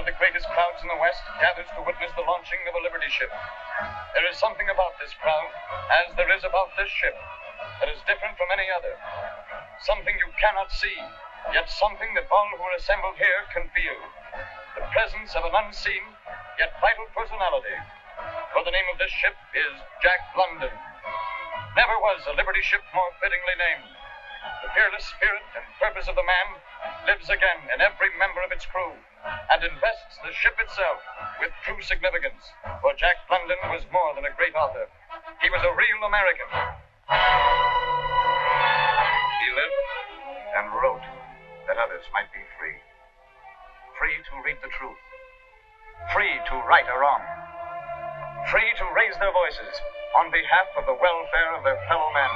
of the greatest crowds in the West gathers to witness the launching of a Liberty ship. There is something about this crowd, as there is about this ship, that is different from any other. Something you cannot see, yet something that all who are assembled here can feel. The presence of an unseen, yet vital personality. For the name of this ship is Jack London. Never was a Liberty ship more fittingly named. The fearless spirit and purpose of the man lives again in every member of its crew and invests the ship itself with true significance. For Jack London was more than a great author. He was a real American. He lived and wrote that others might be free. Free to read the truth. Free to right a wrong. Free to raise their voices on behalf of the welfare of their fellow men.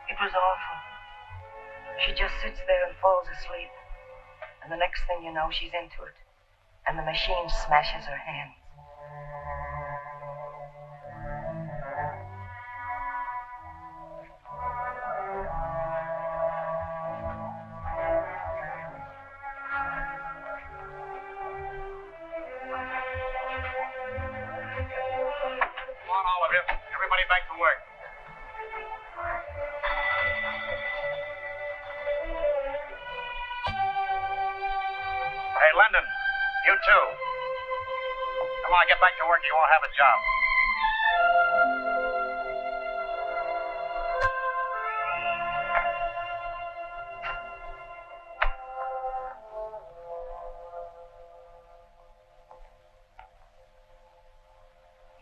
It was awful. She just sits there and falls asleep. And the next thing you know, she's into it. And the machine smashes her hands. Come on, all of you. Everybody back to work. Hey, London, you too. Come on, get back to work. You won't have a job.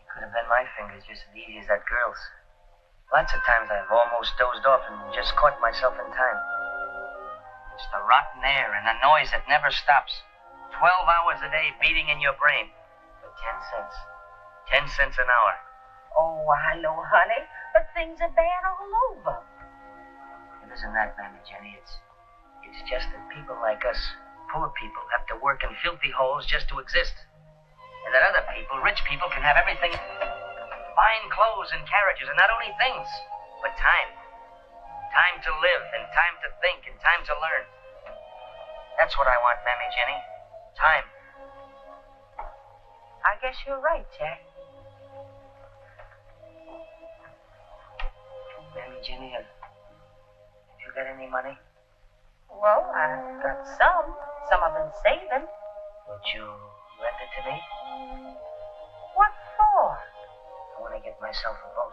It could have been my fingers just as easy as that girl's. Lots of times I've almost dozed off and just caught myself in time. It's the rotten air and the noise that never stops. 12 hours a day beating in your brain. For 10 cents. 10 cents an hour. Oh, hello, honey. But things are bad all over. It isn't that, Mammy Jenny. It's just that people like us, poor people, have to work in filthy holes just to exist. And that other people, rich people, can have everything. Fine clothes and carriages, and not only things, but time. Time to live, and time to think, and time to learn. That's what I want, Mammy Jenny. Time. I guess you're right, Jack. Mammy Jenny, have you got any money? Well, I've got some. Some I've been saving. Would you lend it to me? What for? I want to get myself a boat.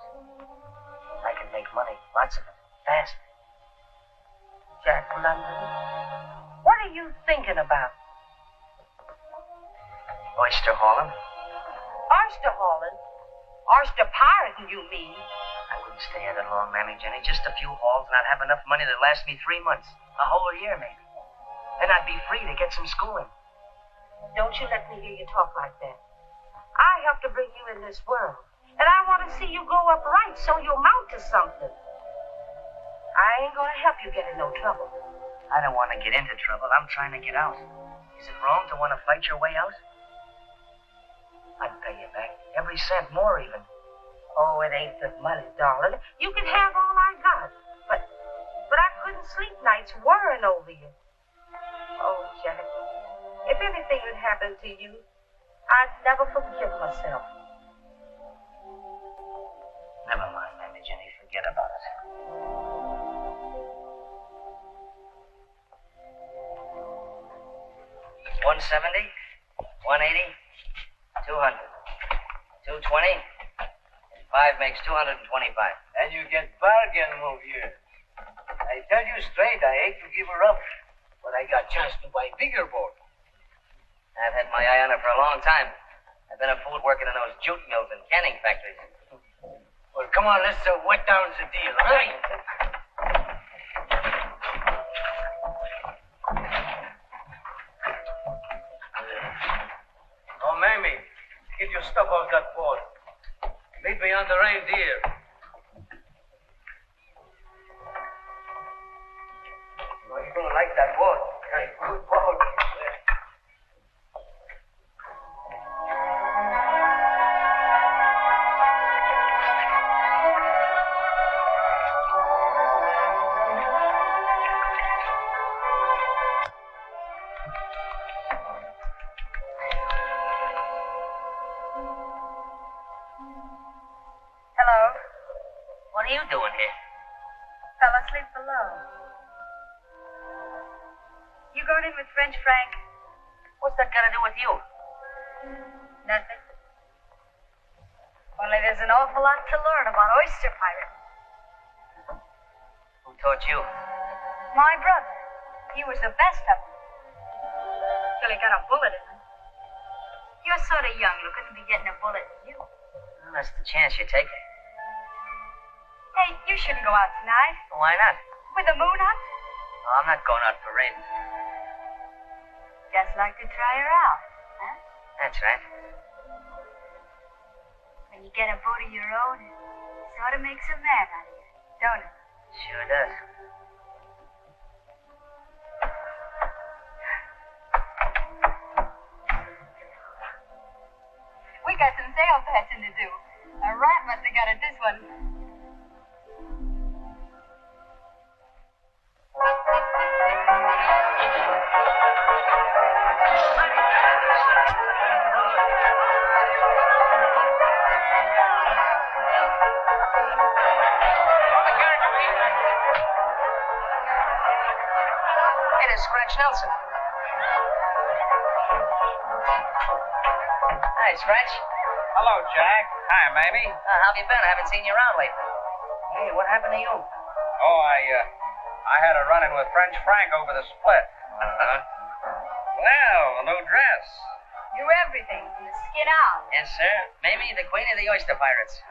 I can make money, lots of it, fast. Jack London, what are you thinking about? Oyster hauling? Oyster hauling? Oyster pirating, you mean? I wouldn't stay at it long, Mammy Jenny. Just a few hauls, and I'd have enough money to last me 3 months. A whole year, maybe. Then I'd be free to get some schooling. Don't you let me hear you talk like that. I have to bring you in this world. And I want to see you grow up right so you'll mount to something. I ain't going to help you get in no trouble. I don't want to get into trouble. I'm trying to get out. Is it wrong to want to fight your way out? I'd pay you back. Every cent, more even. Oh, it ain't the money, darling. You can have all I got. But I couldn't sleep nights worrying over you. Oh, Jack, if anything had happened to you, I'd never forgive myself. Never mind, Mammy Jenny. Forget about it. $170, $180, $200, $220, and 5 makes $225. And you get bargain move here. I tell you straight, I hate to give her up, but I got chance to buy bigger boat. I've had my eye on her for a long time. I've been a fool working in those jute mills and canning factories. Well, come on, let's wet down the deal, all right? Oh, Mamie, get your stuff off that boat. Meet me on the Reindeer. Oh, you're gonna like that boat. Good boat. Hello? What are you doing here? Fell asleep below. You going in with French Frank? What's that got to do with you? Nothing. Only there's an awful lot to learn about oyster pirates. Who taught you? My brother. He was the best of them. Till he got a bullet in him. You're sort of young looking to be getting a bullet in you. Well, that's the chance you take. Hey, you shouldn't go out tonight. Why not? With the moon up? Oh, I'm not going out for raiding. Just like to try her out, huh? That's right. When you get a boat of your own, it sort of makes a man out of you, don't it? Sure does. We got some sail patching to do. A rat must have got at this one. It is Scratch Nelson. Hi, Scratch. Hello, Jack. Hi, Mamie. How have you been? I haven't seen you around lately. Hey, what happened to you? Oh, I had a run-in with French Frank over the split. Well, a new dress. Do everything from the skin out. Yes, sir. Mamie, the queen of the oyster pirates.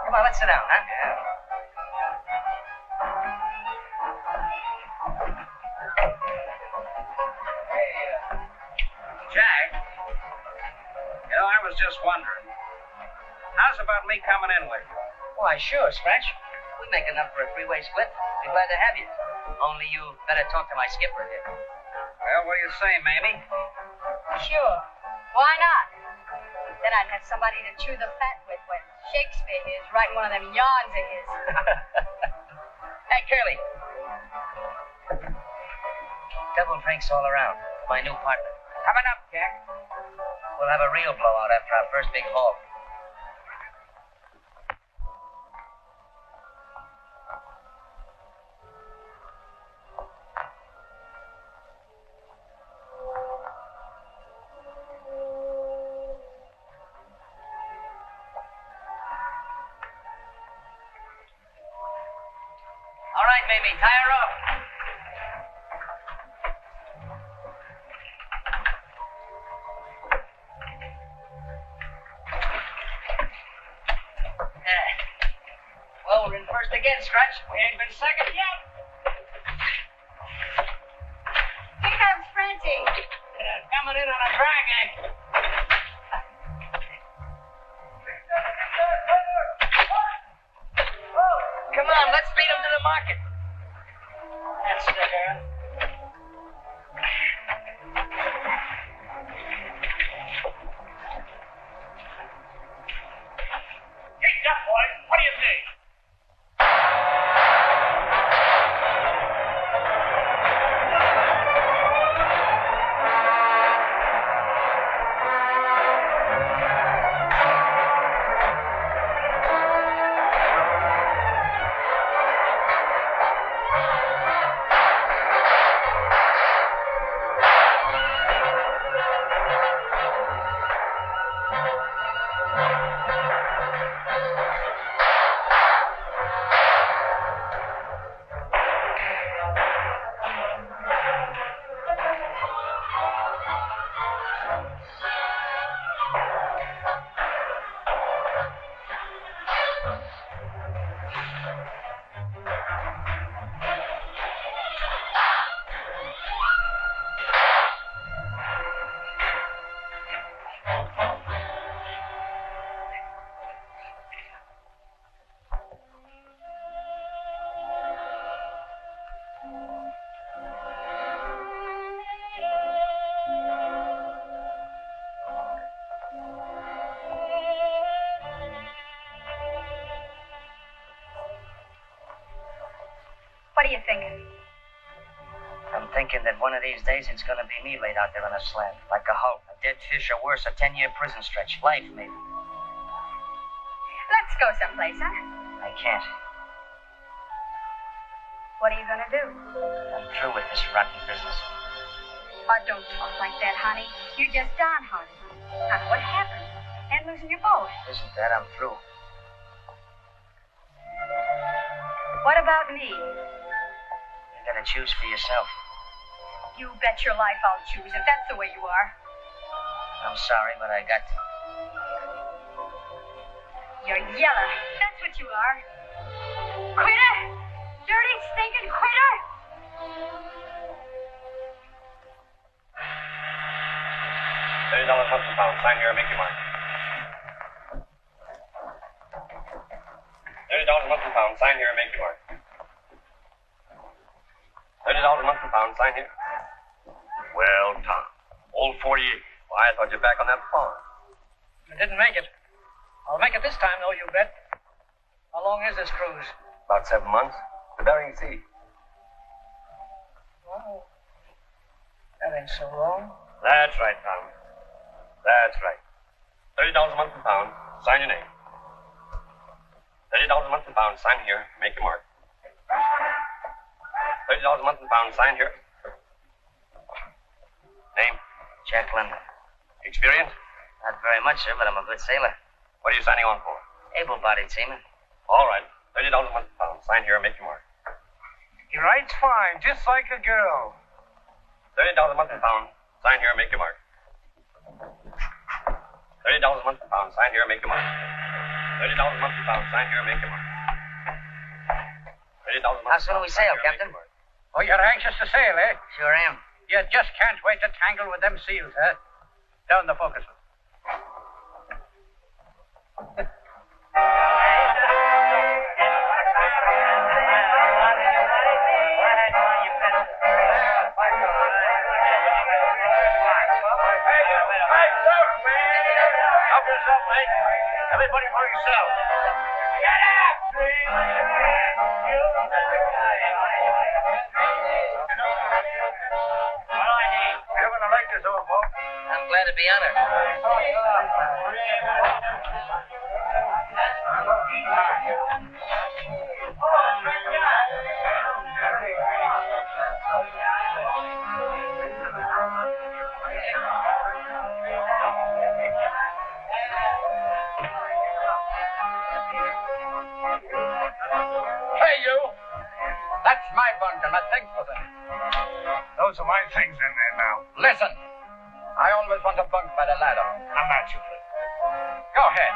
Come on, let's sit down, huh? Yeah. Hey, Jack. You know, I was just wondering. How's about me coming in with you? Why, sure, Scratch. We make enough for a three-way split. Be glad to have you. Only you better talk to my skipper here. Well, what do you say, Mamie? Sure. Why not? Then I'd have somebody to chew the fat with when Shakespeare is writing one of them yarns of his. Hey, Curly. Double drinks all around. My new partner. Coming up, Jack. We'll have a real blowout after our first big haul. All right, Mamie, tie her up. Well, we're in first again, Scratch. We ain't been second yet. Here comes Francie. Coming in on a drag anchor. Come on, let's beat him to the market. That's the girl. are you thinking? I'm thinking that one of these days it's gonna be me laid out there on a slab, like a hulk, a dead fish, or worse, a 10-year prison stretch. Life, maybe. Let's go someplace, huh? I can't. What are you gonna do? I'm through with this rotten business. Oh, don't talk like that, honey. You're just downhearted. Honey, what happened? And losing your boat. Isn't that? I'm through. What about me? You gotta choose for yourself. You bet your life I'll choose if that's the way you are. I'm sorry, but I got to. You're yellow. That's what you are. Quitter! Dirty, stinking quitter! $30 month and pound. Sign here and make your mark. $30 month and pound. Sign here and make your mark. $30 month and pound. Sign here. Well, Tom. Old 48. Why, I thought you were back on that farm. I didn't make it. I'll make it this time, though, you bet. How long is this cruise? About 7 months. The Bering Sea. Well, that ain't so long. That's right, Tom. That's right. $30 a month and pound. Sign your name. $30 a month and pound. Sign here. Make your mark. $30 a month and pound. Sign here. Name? Jack London. Experience? Not very much, sir, but I'm a good sailor. What are you signing on for? Able-bodied seaman. All right. $30 a month and pound. Sign here and make your mark. He writes fine, just like a girl. $30 a month and pound. Sign here and make your mark. $30 a month and pound. Sign here and make your mark. $30 a month and pound. Sign here and make your mark. $30 a month. How soon do we sail, Captain? Oh, you're anxious to sail, eh? Sure am. You just can't wait to tangle with them seals, huh? Down the forecastle. Help yourself, mate. Everybody for yourself. Get up! You're gonna like this, old boy. I'm glad to be honored. Hey, you! That's my bunk and my things for them. Those are my things in there now. Listen, I always want a bunk by the ladder. I'm not your friend. Go ahead.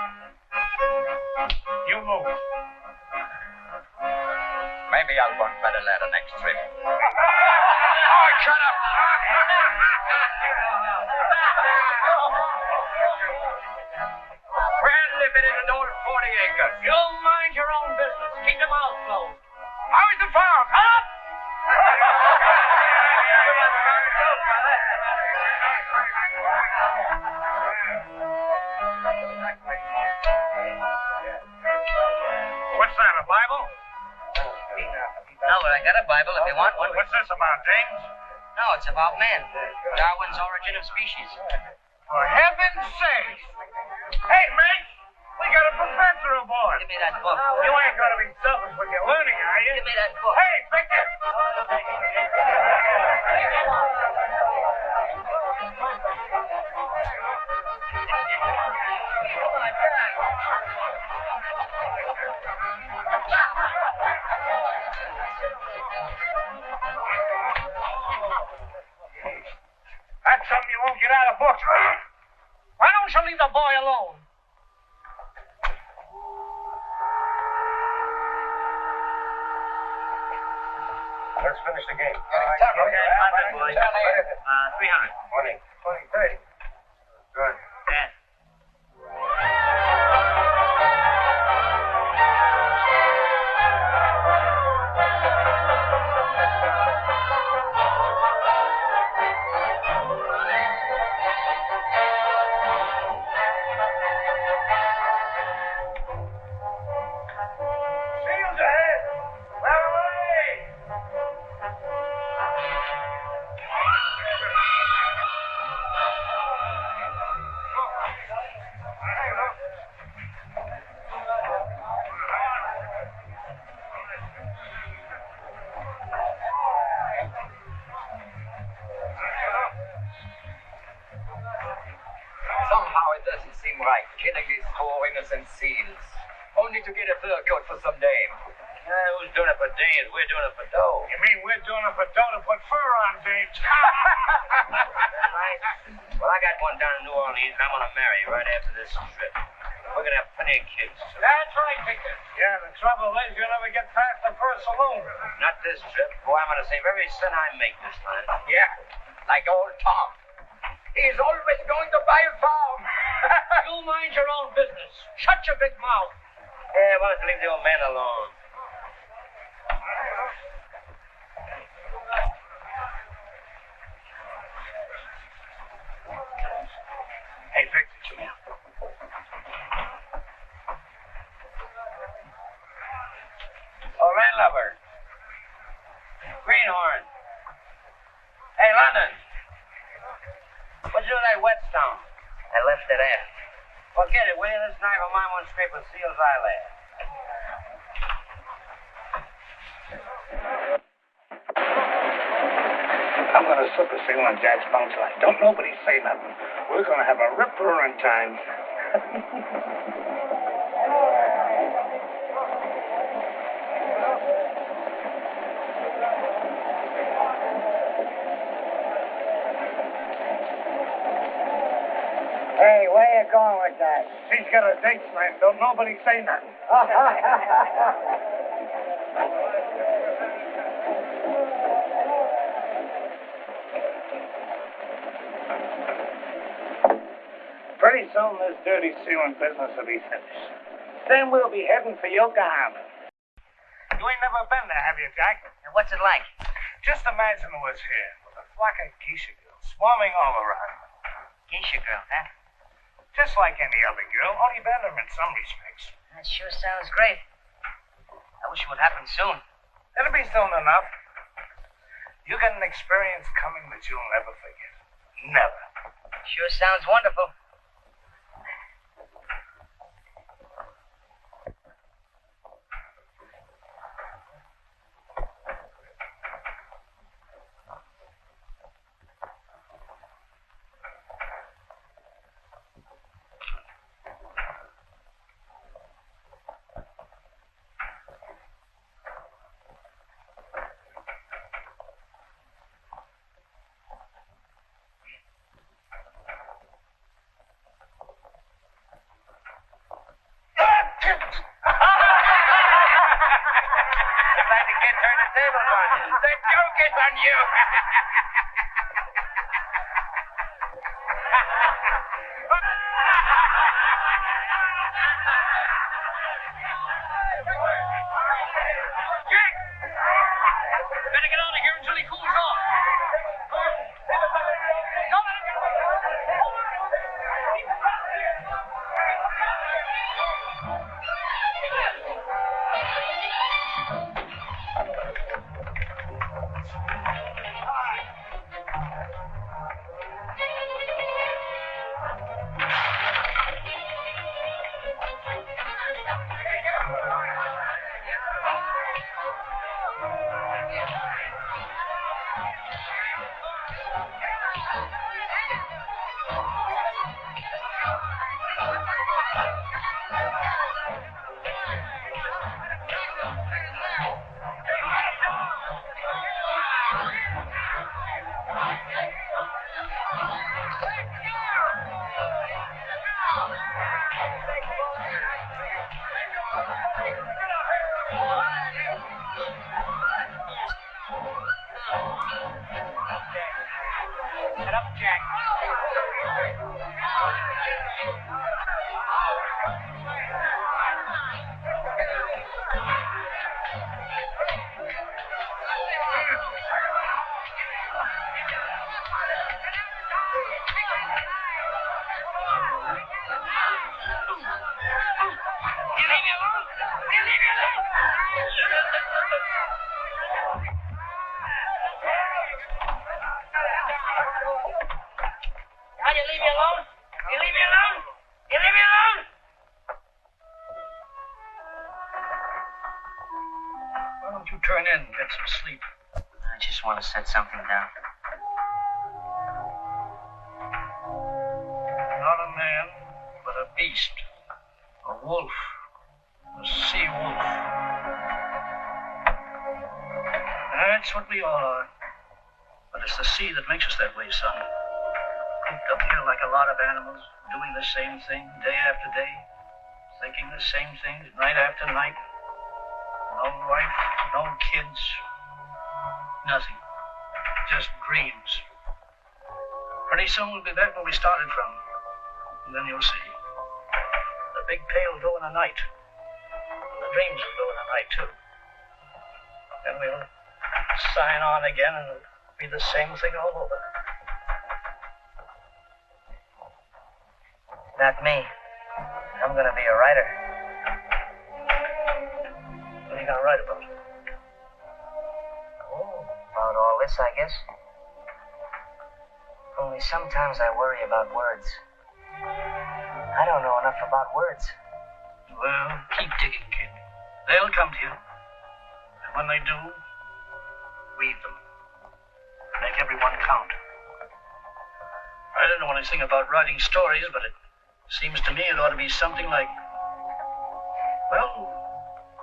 You move. Maybe I'll bunk by the ladder next trip. Oh, shut up! We're living in an old 40 acres. You mind your own business. Keep your mouth closed. How is the farm? Up! What's that, a Bible? No, but I got a Bible if you want one. What's this about, James? No, it's about man. Darwin's Origin of Species. For heaven's sake! Hey, mate! We got a professor aboard! Give me that book. You ain't gonna be selfish with your learning, are you? Give me that book. Hey, Victor! That's something you won't get out of books. Why don't you leave the boy alone? Let's finish the game. Okay, 100, boys. 300. 20, 30. Good. 10. Seals ahead! Well away! right, killing these poor innocent seals, only to get a fur coat for some dame. Who's doing it for days? We're doing it for dough. You mean we're doing it for dough to put fur on, James? Right. Well, I got one down in New Orleans, and I'm going to marry right after this trip. We're going to have plenty of kids. That's right, Victor. Yeah, the trouble is you'll never get past the first saloon. Not this trip. Boy, I'm going to save every cent I make this time. Yeah, like old Tom. He's always going to buy a farm. You mind your own business. Shut your big mouth. Yeah, why don't you leave the old man alone? Hey, Victor, come here. Oh, landlubber. Greenhorn. Hey, London. What'd you do with that whetstone? I left it aft. Well, get it, will you? This knife of mine won't scrape a seal's eyelid. I'm going to slip a seal on Jack's bounce line. Don't nobody say nothing. We're going to have a rip-roaring time. Hey, where you going with that? She's got a date slam. Don't nobody say nothing. Pretty soon this dirty sealing business will be finished. Then we'll be heading for Yokohama. You ain't never been there, have you, Jack? And what's it like? Just imagine it was here, with a flock of geisha girls swarming all around. Geisha girl, huh? Just like any other girl, only better in some respects. That sure sounds great. I wish it would happen soon. It'll be soon enough. You get an experience coming that you'll never forget. Never. Sure sounds wonderful. Looks like the kid turned the tables on you. The joke is on you. Jack! Better get out of here until he cools off. Get up, Jack. You leave me alone? You leave me alone? You leave me alone? Why don't you turn in and get some sleep? I just want to set something down. Not a man, but a beast. beast. A wolf. A sea wolf. That's what we all are. But it's the sea that makes us that way, son. Cooped up here like a lot of animals, doing the same thing day after day, thinking the same things night after night. No wife, no kids, nothing. Just dreams. Pretty soon we'll be back where we started from. And then you'll see. The big pail will go in the night. And the dreams will go in the night, too. Then we'll sign on again and it'll be the same thing all over. Not me. I'm gonna be a writer. What are you gonna write about? Oh, about all this, I guess. Only sometimes I worry about words. I don't know enough about words. Well, keep digging, kid. They'll come to you. And when they do, read them. Make everyone count. I don't know anything about writing stories, but it seems to me it ought to be something like, well,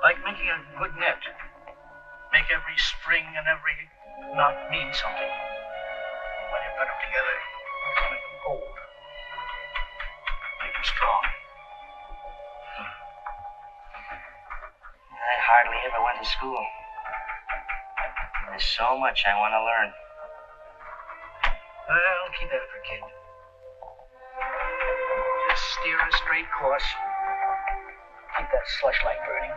like making a good net. Make every string and every knot mean something. When you put them together, make them hold. Make them strong. I hardly ever went to school. There's so much I want to learn. Well, keep after it, kid. Just steer a straight course. Keep that slushlight burning.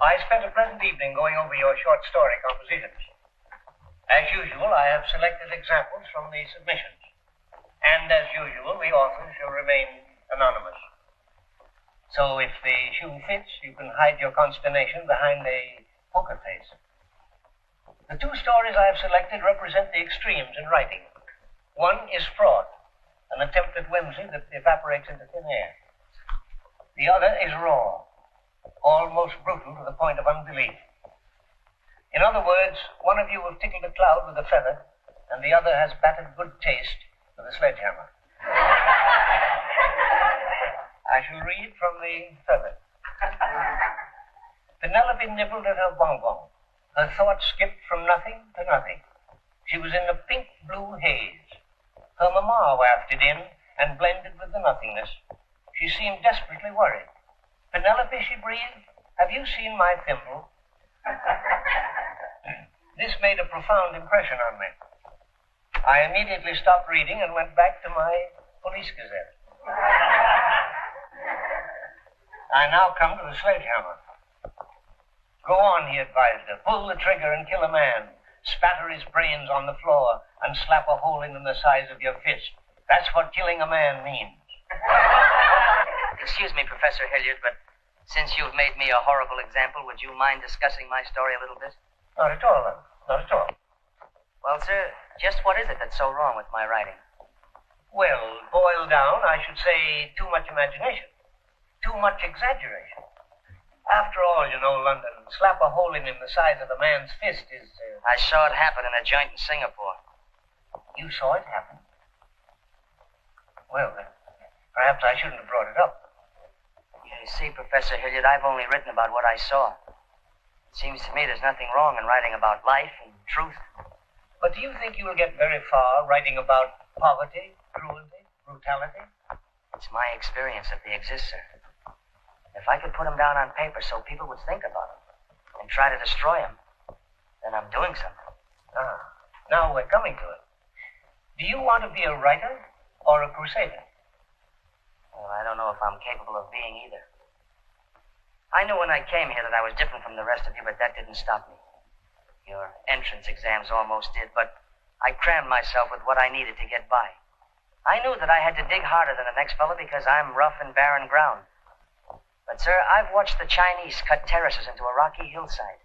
I spent a pleasant evening going over your short story compositions. As usual, I have selected examples from the submissions. And as usual, the authors shall remain anonymous. So if the shoe fits, you can hide your consternation behind a poker face. The two stories I have selected represent the extremes in writing. One is fraud, an attempt at whimsy that evaporates into thin air. The other is raw, almost brutal to the point of unbelief. In other words, one of you will tickle a cloud with a feather, and the other has battered good taste with a sledgehammer. I shall read from the feather. Penelope nibbled at her bonbon. Her thoughts skipped from nothing to nothing. She was in a pink-blue haze. Her mamma wafted in and blended with the nothingness. She seemed desperately worried. Penelope, she breathed, have you seen my thimble? This made a profound impression on me. I immediately stopped reading and went back to my police gazette. I now come to the sledgehammer. Go on, he advised her. Pull the trigger and kill a man. Spatter his brains on the floor and slap a hole in them the size of your fist. That's what killing a man means. Excuse me, Professor Hilliard, but since you've made me a horrible example, would you mind discussing my story a little bit? Not at all, then. Not at all. Well, sir, just what is it that's so wrong with my writing? Well, boiled down, I should say too much imagination. Too much exaggeration. After all, you know, London, slap a hole in him the size of a man's fist is... I saw it happen in a joint in Singapore. You saw it happen? Well, then, perhaps I shouldn't have brought it up. You see, Professor Hilliard, I've only written about what I saw. It seems to me there's nothing wrong in writing about life and truth. But do you think you will get very far writing about poverty, cruelty, brutality? It's my experience that they exist, sir. If I could put them down on paper so people would think about them. and try to destroy him, then I'm doing something. Ah, now we're coming to it. Do you want to be a writer or a crusader? Well, I don't know if I'm capable of being either. I knew when I came here that I was different from the rest of you, but that didn't stop me. Your entrance exams almost did, but I crammed myself with what I needed to get by. I knew that I had to dig harder than the next fellow because I'm rough and barren ground. But, sir, I've watched the Chinese cut terraces into a rocky hillside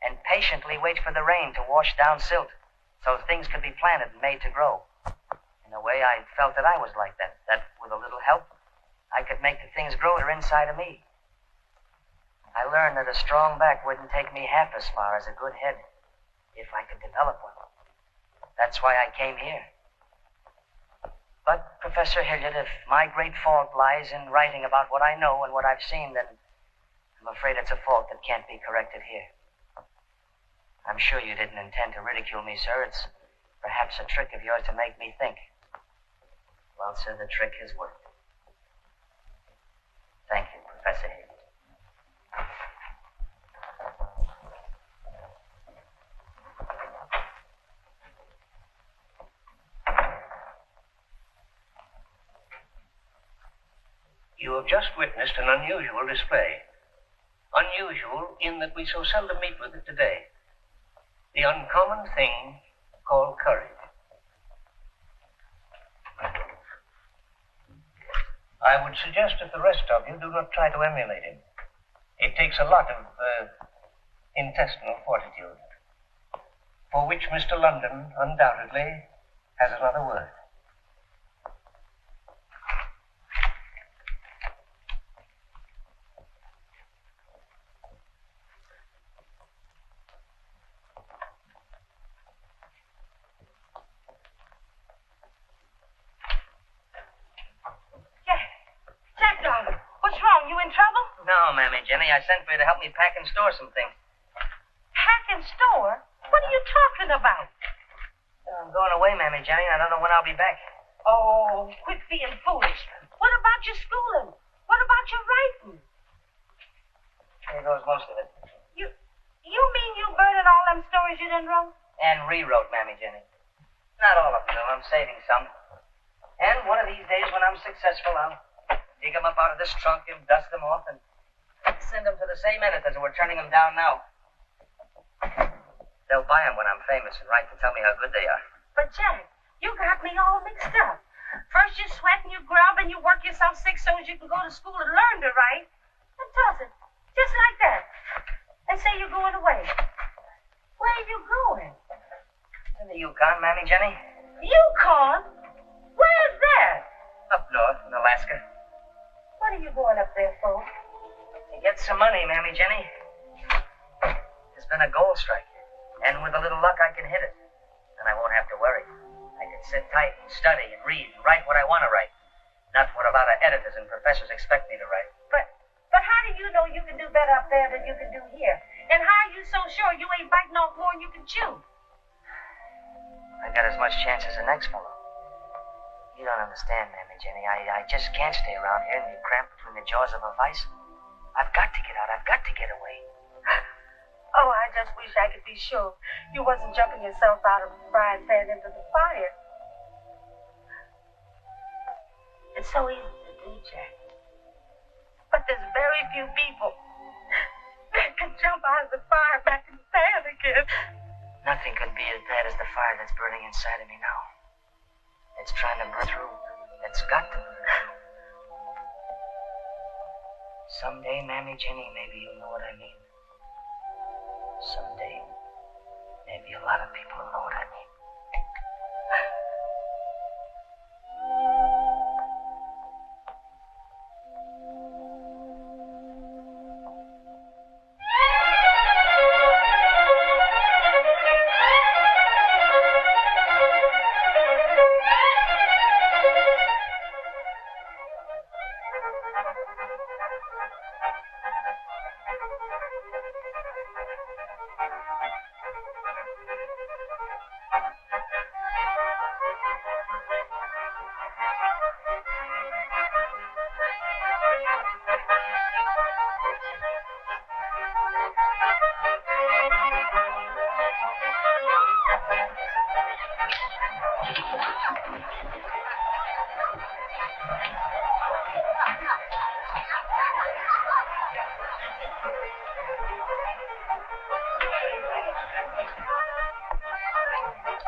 and patiently wait for the rain to wash down silt so things could be planted and made to grow. In a way, I felt that I was like that with a little help, I could make the things grow that are inside of me. I learned that a strong back wouldn't take me half as far as a good head if I could develop one. That's why I came here. But, Professor Hilliard, if my great fault lies in writing about what I know and what I've seen, then I'm afraid it's a fault that can't be corrected here. I'm sure you didn't intend to ridicule me, sir. It's perhaps a trick of yours to make me think. Well, sir, the trick has worked. Thank you, Professor Hilliard. You have just witnessed an unusual display. Unusual in that we so seldom meet with it today. The uncommon thing called courage. I would suggest that the rest of you do not try to emulate him. It takes a lot of intestinal fortitude, for which Mr. London undoubtedly has another word. No, Mammy Jenny, I sent for you to help me pack and store some things. Pack and store? What are you talking about? I'm going away, Mammy Jenny, and I don't know when I'll be back. Oh, quit being foolish. What about your schooling? What about your writing? Here goes most of it. You mean you burning all them stories you done wrote? And rewrote, Mammy Jenny. Not all of them, though. I'm saving some. And one of these days, when I'm successful, I'll dig them up out of this trunk and dust them off and send them to the same editors who are turning them down now. They'll buy them when I'm famous and write to tell me how good they are. But, Jack, you got me all mixed up. First you sweat and you grub and you work yourself sick so as you can go to school and learn to write. And toss it, just like that. And say you're going away. Where are you going? To the Yukon, Mammy Jenny. Yukon? Where's that? Up north in Alaska. What are you going up there for? To get some money, Mammy Jenny. There's been a gold strike, and with a little luck, I can hit it. And I won't have to worry. I can sit tight and study and read and write what I want to write. Not what a lot of editors and professors expect me to write. But how do you know you can do better up there than you can do here? And how are you so sure you ain't biting off more than you can chew? I got as much chance as the next fellow. You don't understand, Mammy Jenny. I just can't stay around here and be cramped between the jaws of a vice. I've got to get out. I've got to get away. Oh, I just wish I could be sure you wasn't jumping yourself out of the frying pan into the fire. It's so easy to do, Jack. But there's very few people that can jump out of the fire back in the pan again. Nothing could be as bad as the fire that's burning inside of me now. It's trying to burn through. It's got to burn through. Someday, Mammy Jenny, maybe you'll know what I mean. Someday, maybe a lot of people will know what I mean.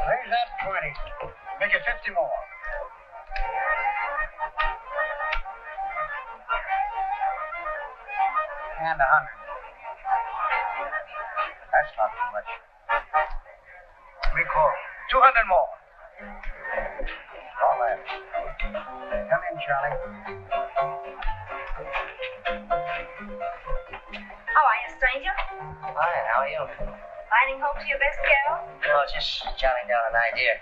Raise that 20. Make it 50 more. And 100. That's not too much. Recall. 200 more. All that. Come in, Charlie. How are you, stranger? Fine, how are you? Finding home to your best girl? No, just jotting down an idea.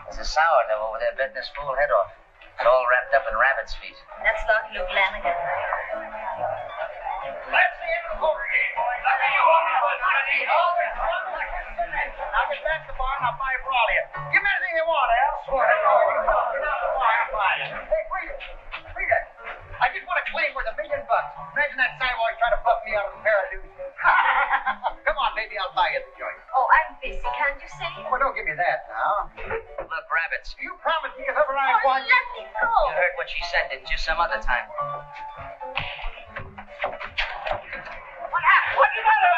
There's a sourdough over there betting his fool head off. It's all wrapped up in rabbit's feet. That's not Luke Lanigan. Let's see him over here, boys. Look at you on the foot, honey. Now get back to the barn, I'll buy it for all of you. Give me anything you want, Al. Swear to God. Get out of the barn, I'll buy it. Hey, Frida. I just want to claim worth $1 million. Imagine that sidewalk trying to buck me out of a pair of shoes. Come on, baby, I'll buy you the joint. Oh, I'm busy. Can't you see? Well, don't give me that now. Look, rabbits. You promised me if ever I want you. Let me go. You heard what she said, didn't you? Some other time. What happened? What's the matter?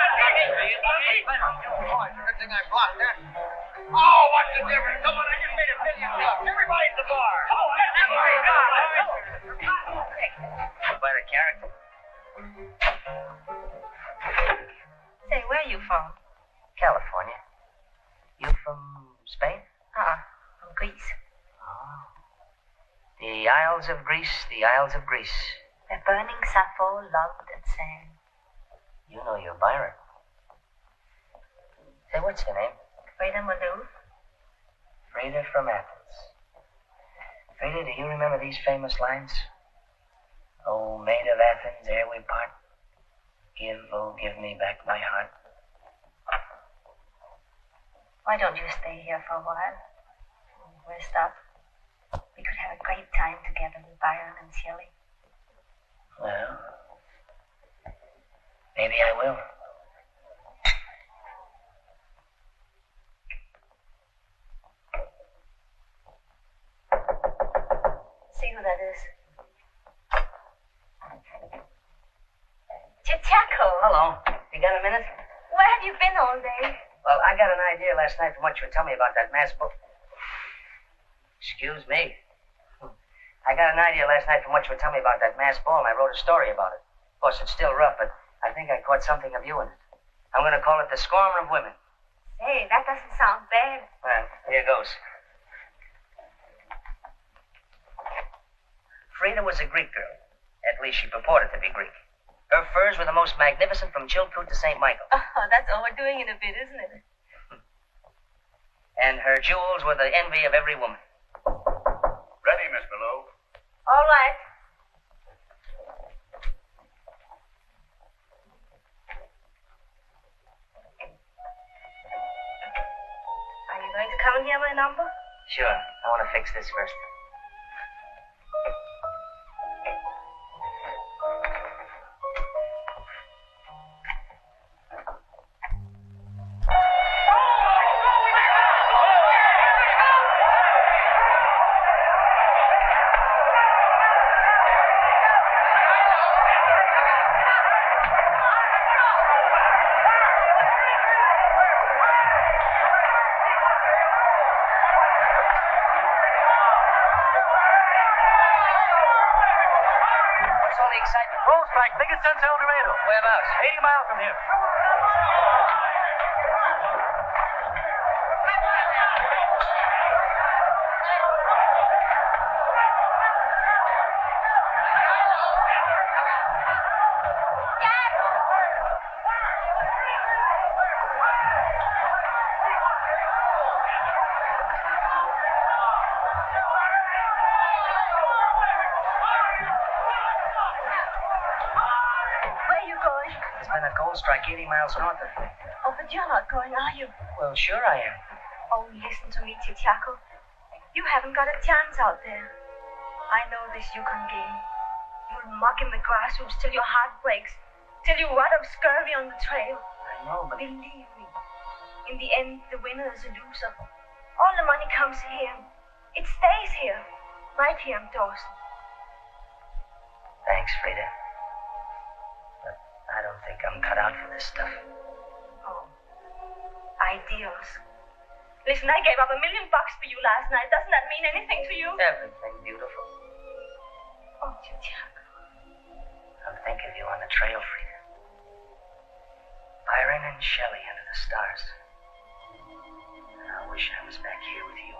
Oh, it's a good thing I blocked that. Oh, what's the difference? Come on, I just made $1 million. Everybody's the bar. Oh, everybody's the bar. By the character. Say, where are you from? California. You from Spain? From Greece. Oh. The Isles of Greece, the Isles of Greece. Where burning Sappho loved and sang. You know your Byron. Say, what's your name? Frida Malou. Frida from Athens. Frida, do you remember these famous lines? Oh, maid of Athens, ere we part, give me back my heart. Why don't you stay here for a while? Rest up. We could have a great time together with Byron and Shelley. Well, maybe I will. See who that is. Chichaco. Hello. You got a minute? Where have you been all day? Well, I got an idea last night from what you were telling me about that mass book. Excuse me. I got an idea last night from what you were telling me about that mass ball, and I wrote a story about it. Of course, it's still rough, but I think I caught something of you in it. I'm going to call it The Scorn of Women. Hey, that doesn't sound bad. Well, here goes. Frida was a Greek girl. At least she purported to be Greek. Her furs were the most magnificent from Chilkoot to St. Michael. Oh, that's overdoing it a bit, isn't it? And her jewels were the envy of every woman. Ready, Miss Malou. All right. Are you going to come and hear my number? Sure. I want to fix this first. Roll strike, biggest Santell tornado. Whereabouts? 80 miles from here. Strike 80 miles north of here. Oh, but you're not going, are you? Well, sure I am. Oh, listen to me, Chichaco. You haven't got a chance out there. I know this Yukon game. You'll muck in the grassroots till your heart breaks, till you rot of scurvy on the trail. I know, but... Believe me, in the end, the winner is a loser. All the money comes here. It stays here, right here in Dawson. Thanks, Frida. But I don't think bucks. Listen, I gave up $1 million for you last night. Doesn't that mean anything to you? Everything beautiful. Oh, Jack. I'll think of you on the trail, Frida. Byron and Shelley under the stars. I wish I was back here with you.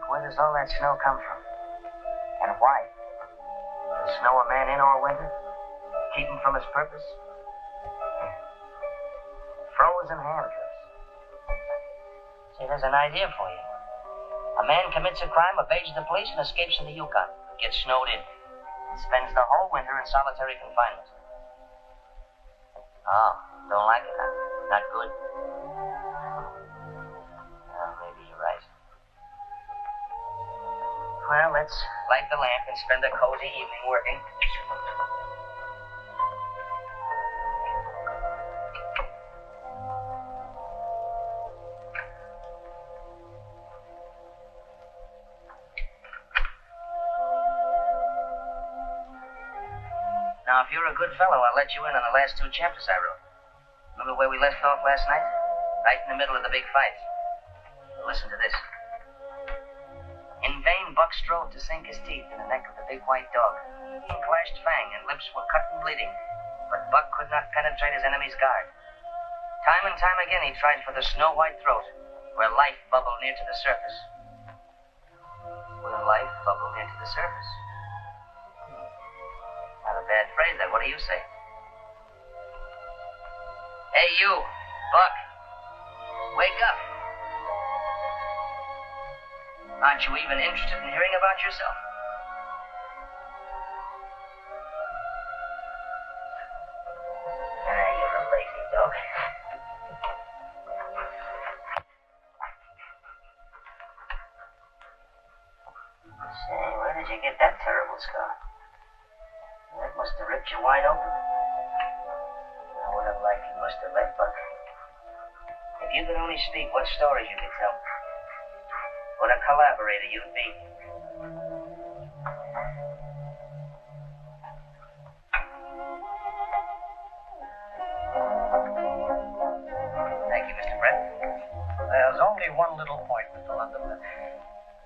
Where does all that snow come from? And why? Does snow a man in all winter? Keep him from his purpose? Frozen handcuffs. See, there's an idea for you. A man commits a crime, evades the police, and escapes in the Yukon. Gets snowed in. And spends the whole winter in solitary confinement. Oh, don't like it, huh? Not good? Oh, maybe you're right. Well, let's light the lamp and spend a cozy evening working. Now, if you're a good fellow, I'll let you in on the last 2 chapters I wrote. Remember where we left off last night? Right in the middle of the big fight. Well, listen to this. In vain, Buck strove to sink his teeth in the neck of the big white dog. He clashed fang and lips were cut and bleeding, but Buck could not penetrate his enemy's guard. Time and time again he tried for the snow-white throat, where life bubbled near to the surface. Where life bubbled near to the surface. Not a bad phrase, that. What do you say? Hey, you, Buck. Wake up. Aren't you even interested in hearing about yourself? You're a lazy dog. Say, where did you get that terrible scar? That must have ripped you wide open. Now, what a life you must have led, Buck. If you could only speak, what stories you could tell. What a collaborator you'd be. Thank you, Mr. Brett. There's only one little point, Mr. London.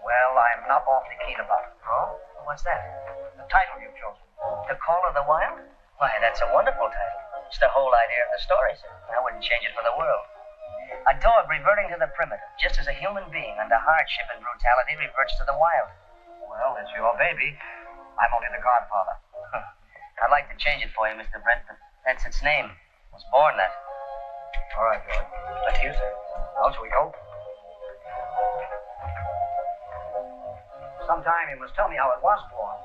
Well, I'm not awfully keen about it. Oh? What's that? The title you've chosen. The Call of the Wild? Why, that's a wonderful title. It's the whole idea of the story, sir. I wouldn't change it for the world. A dog reverting to the primitive, just as a human being under hardship and brutality reverts to the wild. Well, it's your baby. I'm only the godfather. I'd like to change it for you, Mr. Brent, but that's its name. It was born that. All right, George. Thank you, sir. Out we go. Sometime you must tell me how it was born.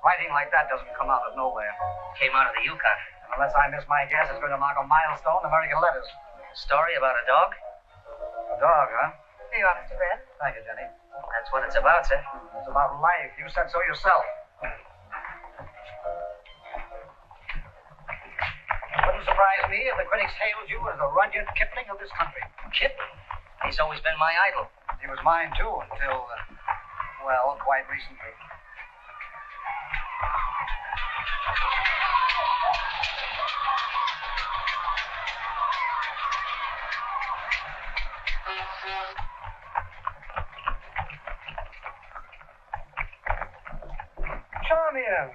Writing like that doesn't come out of nowhere. Came out of the Yukon. And unless I miss my guess, it's going to mark a milestone in American letters. A story about a dog? A dog, huh? Here you are, Mr. Brett. Thank you, Jenny. That's what it's about, sir. It's about life. You said so yourself. It wouldn't surprise me if the critics hailed you as the Rudyard Kipling of this country. Kipling? He's always been my idol. He was mine, too, until, well, quite recently. Charmian!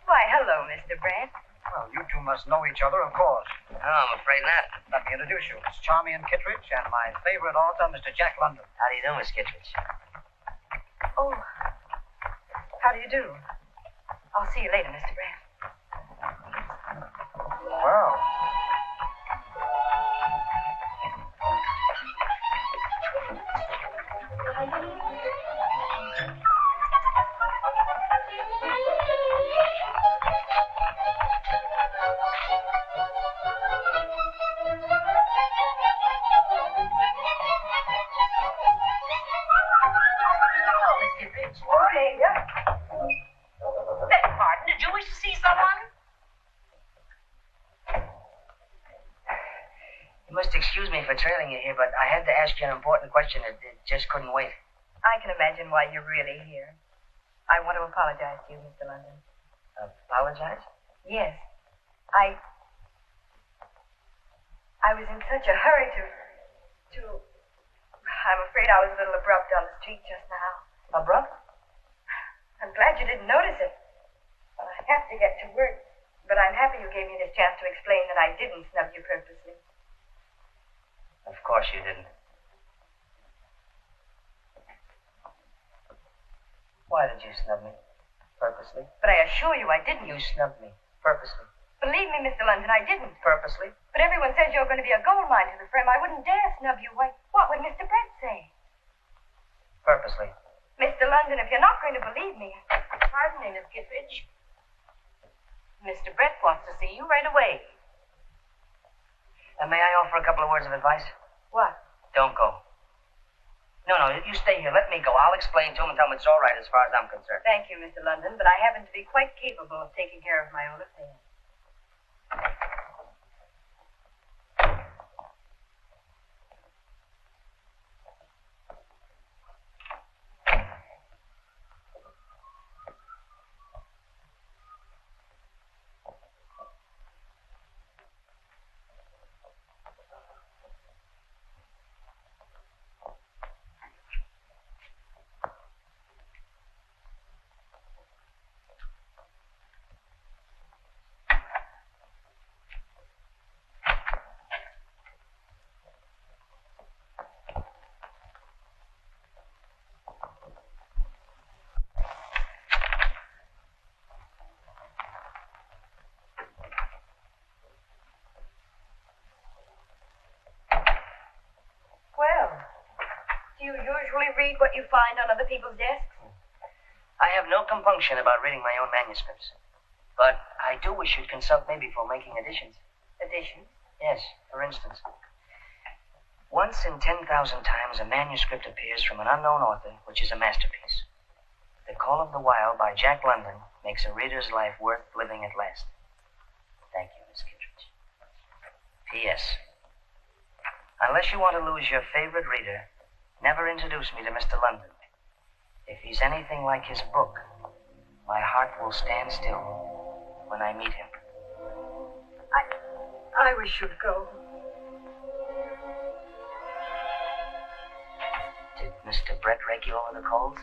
Why, hello, Mr. Brett. Well, you two must know each other, of course. Oh, I'm afraid not. Let me introduce you. It's Charmian Kittredge and my favorite author, Mr. Jack London. How do you do, Miss Kittredge? Oh, how do you do? I'll see you later, Mr. Brett. Well, Barton, did you wish to see someone? You must excuse me for trailing you here, but I had to ask you an important question. It just couldn't wait. I can imagine why you're really here. I want to apologize to you, Mr. London. Apologize? Yes. I was in such a hurry to... I'm afraid I was a little abrupt on the street just now. Abrupt? I'm glad you didn't notice it. Well, I have to get to work, but I'm happy you gave me this chance to explain that I didn't snub you purposely. Of course you didn't. Why did you snub me? Purposely? But I assure you I didn't. You snubbed me. Purposely. Believe me, Mr. London, I didn't. Purposely? But everyone says you're going to be a gold mine to the firm. I wouldn't dare snub you. Why, what would Mr. Brett say? Purposely. Mr. London, if you're not going to believe me... Pardon me, Miss Kittredge. Mr. Brett wants to see you right away. May I offer a couple of words of advice? What? Don't go. No, you stay here. Let me go. I'll explain to him and tell him it's all right as far as I'm concerned. Thank you, Mr. London, but I happen to be quite capable of taking care of my own affairs. Well, do you usually read what you find on other people's desks? I have no compunction about reading my own manuscripts. But I do wish you'd consult me before making additions. Additions? Yes, for instance. Once in 10,000 times a manuscript appears from an unknown author, which is a masterpiece. The Call of the Wild by Jack London makes a reader's life worth living at last. Thank you, Miss Kittredge. P.S. Unless you want to lose your favorite reader, never introduce me to Mr. London. If he's anything like his book, my heart will stand still when I meet him. I wish you'd go. Did Mr. Brett rake you over the coals?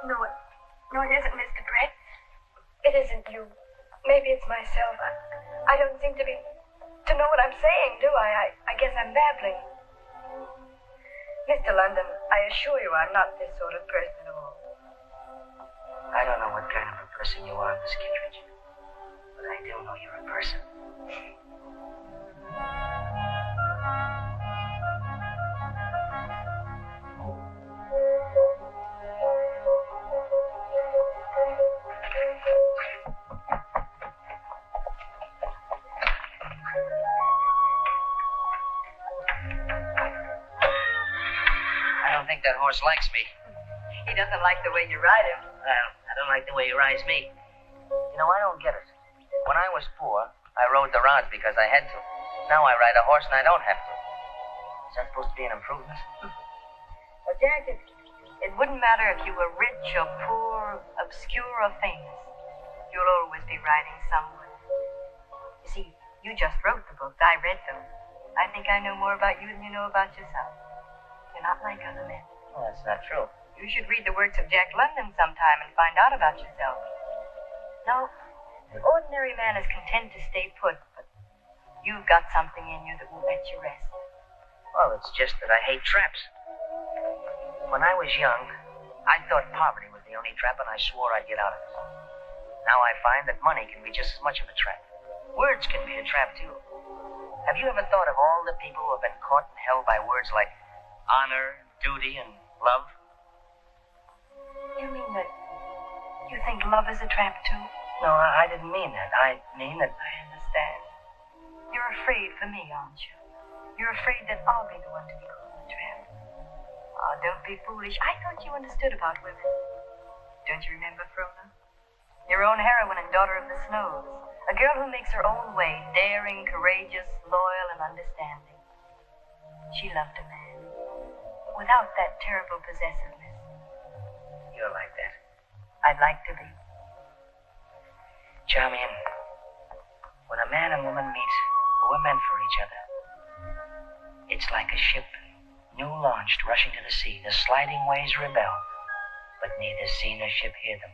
No, it isn't, Mr. Brett. It isn't you. Maybe it's myself. I don't seem to know what I'm saying, do I? I guess I'm babbling. Mr. London, I assure you I'm not this sort of person at all. I don't know what kind of a person you are, Miss Kittredge, but I do know you're a person. That horse likes me. He doesn't like the way you ride him. Well, I don't like the way he rides me. You know, I don't get it. When I was poor, I rode the rods because I had to. Now I ride a horse and I don't have to. Is that supposed to be an improvement? Well, Jack, it wouldn't matter if you were rich or poor, obscure or famous. You'll always be riding someone. You see, you just wrote the books. I read them. I think I know more about you than you know about yourself. You're not like other men. Well, that's not true. You should read the works of Jack London sometime and find out about yourself. No, The ordinary man is content to stay put, but you've got something in you that will let you rest. Well, it's just that I hate traps. When I was young, I thought poverty was the only trap, and I swore I'd get out of it. Now I find that money can be just as much of a trap. Words can be a trap, too. Have you ever thought of all the people who have been caught and held by words like honor, duty, and love? You mean that you think love is a trap, too? No, I didn't mean that. I mean that... I understand. You're afraid for me, aren't you? You're afraid that I'll be the one to be caught in a trap. Oh, don't be foolish. I thought you understood about women. Don't you remember Frona? Your own heroine and daughter of the snows. A girl who makes her own way, daring, courageous, loyal, and understanding. She loved a man without that terrible possessiveness. You're like that. I'd like to be. Charmian, when a man and woman meet who are meant for each other, it's like a ship, new launched, rushing to the sea. The sliding waves rebel, but neither sea nor ship hear them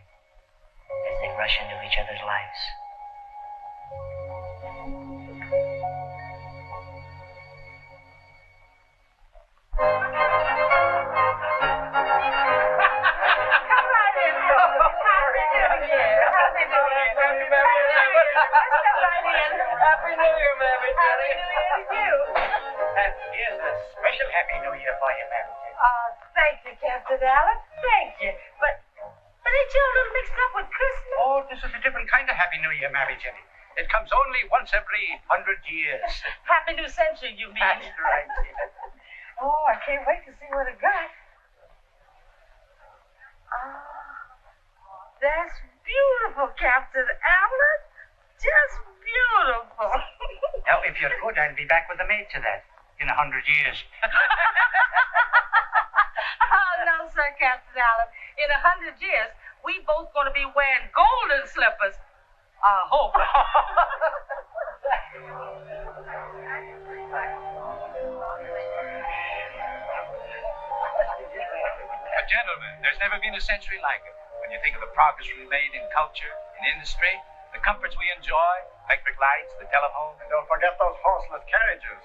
as they rush into each other's lives. Happy New Year, Mammy Jenny. Happy New Year to you. Here's a special Happy New Year for you, Mammy Jenny. Oh, thank you, Captain Allen. Thank you. But ain't you a little mixed up with Christmas? Oh, this is a different kind of Happy New Year, Mammy Jenny. It comes only once every 100 years. Happy New Century, you mean? That's right, dear. Oh, I can't wait to see what it got. Oh, that's beautiful, Captain Allen. Just beautiful. Now, if you're good, I'll be back with the maid to that in 100 years. Oh, no, sir, Captain Allen. In 100 years, we both going to be wearing golden slippers. I hope. Gentlemen, there's never been a century like it. When you think of the progress we made in culture, in industry, the comforts we enjoy, electric lights, the telephone. And don't forget those horseless carriages.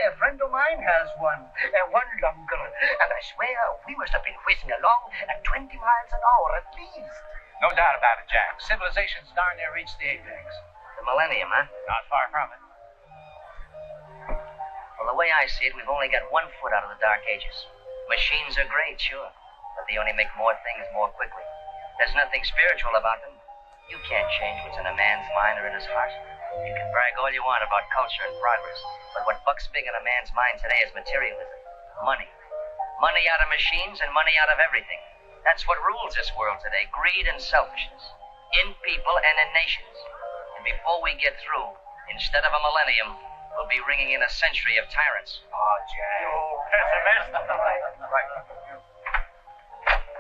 A friend of mine has one longer, and I swear we must have been whizzing along at 20 miles an hour at least. No doubt about it, Jack. Civilization's darn near reached the apex. The millennium, huh? Not far from it. Well, the way I see it, we've only got 1 foot out of the Dark Ages. Machines are great, sure, but they only make more things more quickly. There's nothing spiritual about them. You can't change what's in a man's mind or in his heart. You can brag all you want about culture and progress, but what bucks big in a man's mind today is materialism. Money. Money out of machines and money out of everything. That's what rules this world today, greed and selfishness. In people and in nations. And before we get through, instead of a millennium, we'll be ringing in a century of tyrants. Oh, Jack. You pessimist. Right.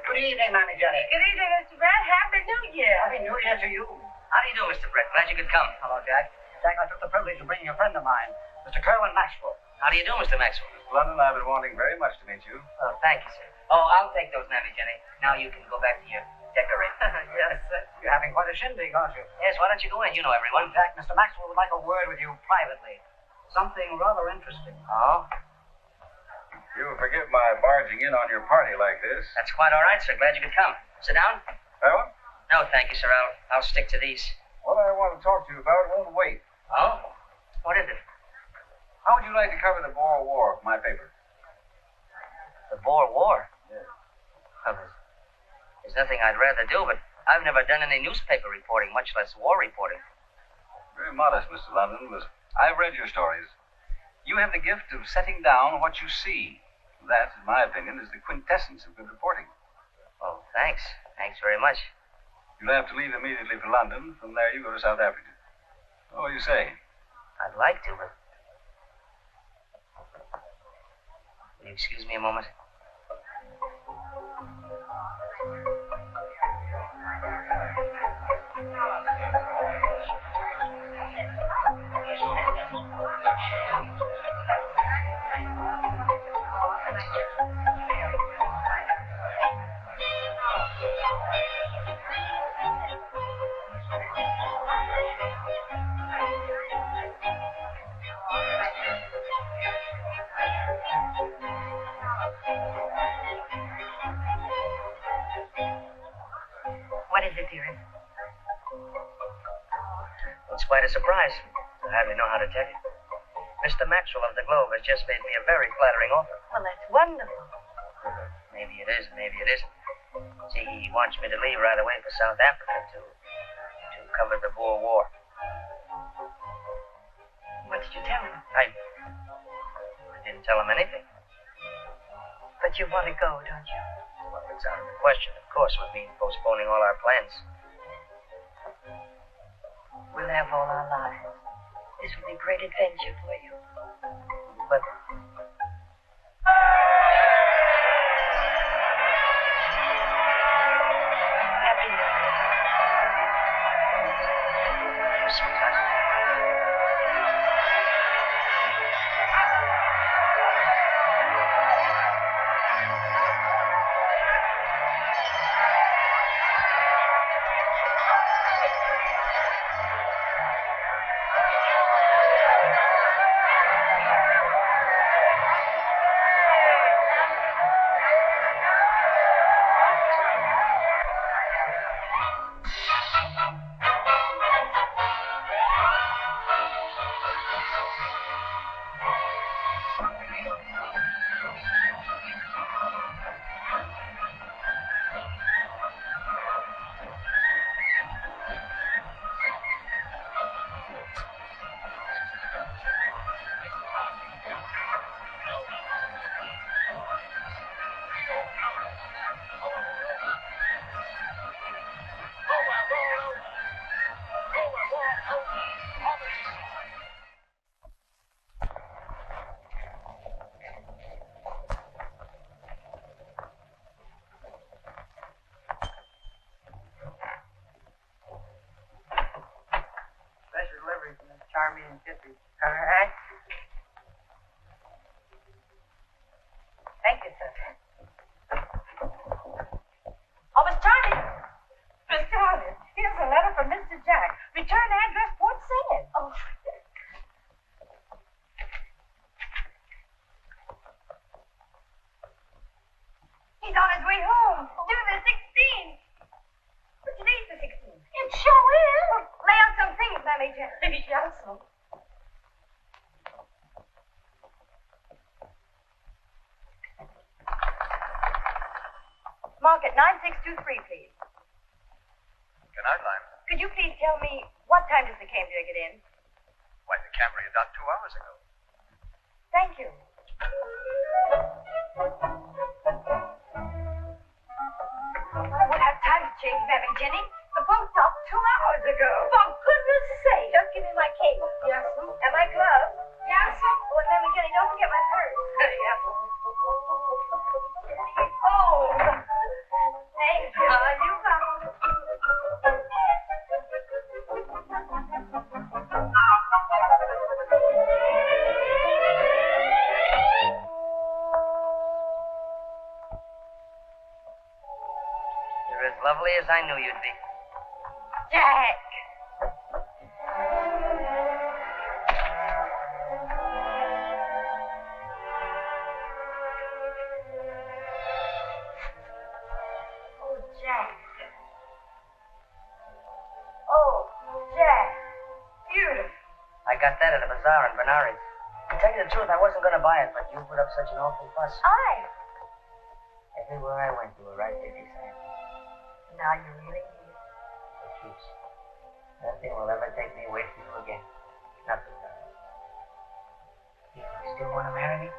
Good evening, Mammy Jenny. Good evening, Mr. Brett. Happy New Year. Happy New Year to you. How do you do, Mr. Brett? Glad you could come. Hello, Jack. Jack, I took the privilege of bringing a friend of mine, Mr. Kerwin Maxwell. How do you do, Mr. Maxwell? London, I've been wanting very much to meet you. Oh, thank you, sir. Oh, I'll take those, Mammy Jenny. Now you can go back to your decorating. Yes, sir. You're having quite a shindig, aren't you? Yes, why don't you go in? You know everyone. Jack, Mr. Maxwell would like a word with you privately. Something rather interesting. Oh? You'll forgive my barging in on your party like this. That's quite all right, sir. Glad you could come. Sit down. Well, No, thank you, sir. I'll stick to these. what I want to talk to you about won't wait. Oh? What is it? How would you like to cover the Boer War for my paper? The Boer War? Yes. Well, there's nothing I'd rather do, but I've never done any newspaper reporting, much less war reporting. Very modest, Mr. London, but I've read your stories. You have the gift of setting down what you see. That, in my opinion, is the quintessence of good reporting. Oh, thanks. Thanks very much. You'll have to leave immediately for London. From there, you go to South Africa. Oh, you say? I'd like to, but... Will you excuse me a moment? quite a surprise. I hardly know how to tell you. Mr. Maxwell of the Globe has just made me a very flattering offer. Well, that's wonderful. Maybe it is, maybe it isn't. See, he wants me to leave right away for South Africa to cover the Boer War. What did you tell him? I didn't tell him anything. But you want to go, don't you? Well, it's out of the question, of course, with me postponing all our plans. We'll have all our lives. This will be a great adventure for you. But Happy New Year. sweetheart. Charming and Tippy. All right. Thank you, sir. Oh, Miss Charming. Miss Charming, here's a letter from Mr. Jack. Return address, Port Said. Oh. He's on his way home. Due the 16th. But today's the 16th. It sure is. Well, lay out some things, Mammy Jack. Yes, sir. Mark at 9623, please. Good night, Lime. Could you please tell me what time does the Cambria get in? Why, the Cambria docked 2 hours ago. Thank you. I won't have time to change, Mammy Jenny. The boat docked 2 hours ago. For goodness sake. Just give me my cape. Yes, sir. And my gloves. Yes, sir. Oh, and Mammy Jenny, don't forget my purse. Yes, sir. Oh. Thank you. You come. You're as lovely as I knew you'd be. Jack. Oh, Jack. Oh, Jack. Beautiful. I got that at a bazaar in Benares. To tell you the truth, I wasn't going to buy it, but you put up such an awful fuss. Everywhere I went, you were right there beside me. Now you really need it. For keeps. Nothing will ever take me away from you again. Nothing, darling. You still want to marry me?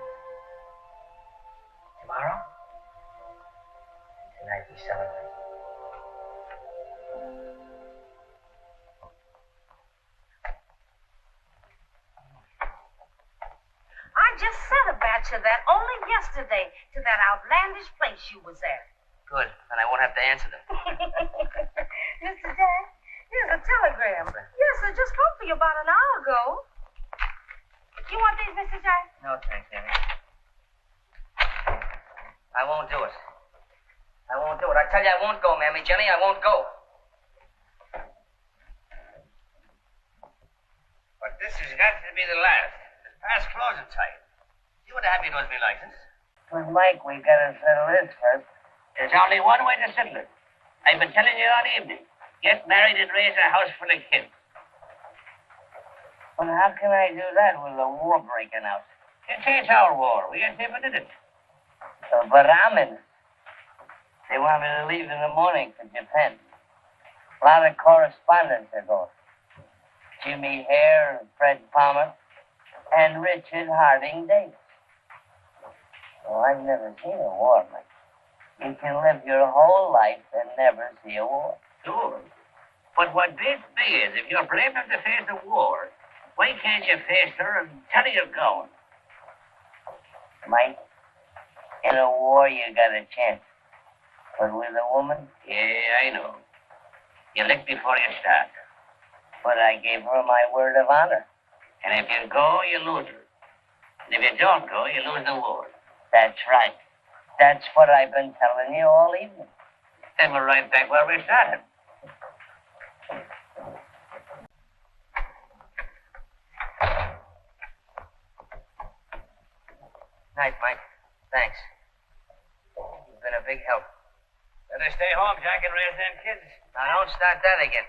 Tomorrow? Tonight we celebrate. I just sent a batch of that only yesterday to that outlandish place you was at. Good. Then I won't have to answer them. Mr. Jack, here's a telegram. Yes, sir, just come for you about an hour ago. You want these, Mr. Jack? No, thanks, Amy. I won't do it. I won't do it. I tell you, I won't go, Mammy Jenny. I won't go. But this has got to be the last. Pass closing tight. You would have happy knows me license. Well, Mike, we gotta settle this first. There's only one way to settle it. I've been telling you all evening. Get married and raise a house full of kids. But how can I do that with a war breaking out? It's our war. We ain't never did it. But I'm in it. They want me to leave in the morning for Japan. A lot of correspondents are going. Jimmy Hare and Fred Palmer and Richard Harding Davis. Oh, I've never seen a war, Mike. You can live your whole life and never see a war. Sure. But what beats me is if you're brave enough to face a war, why can't you face her until you're going? Mike, in a war you got a chance. But with a woman? Yeah, I know. You lick before you start. But I gave her my word of honor. And if you go, you lose her. And if you don't go, you lose the war. That's right. That's what I've been telling you all evening. Then we're right back where we started. Night, Mike. Thanks. You've been a big help. Better stay home, Jack, and raise them kids. Now, don't start that again.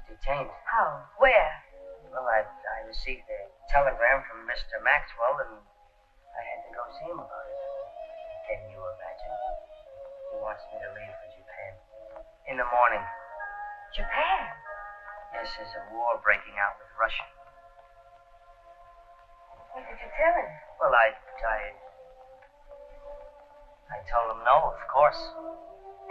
Detained. How? Where? Well, I received a telegram from Mr. Maxwell, and I had to go see him about it. Can you imagine? He wants me to leave for Japan. In the morning. Japan? Yes, there's a war breaking out with Russia. What did you tell him? Well, I told him no, of course.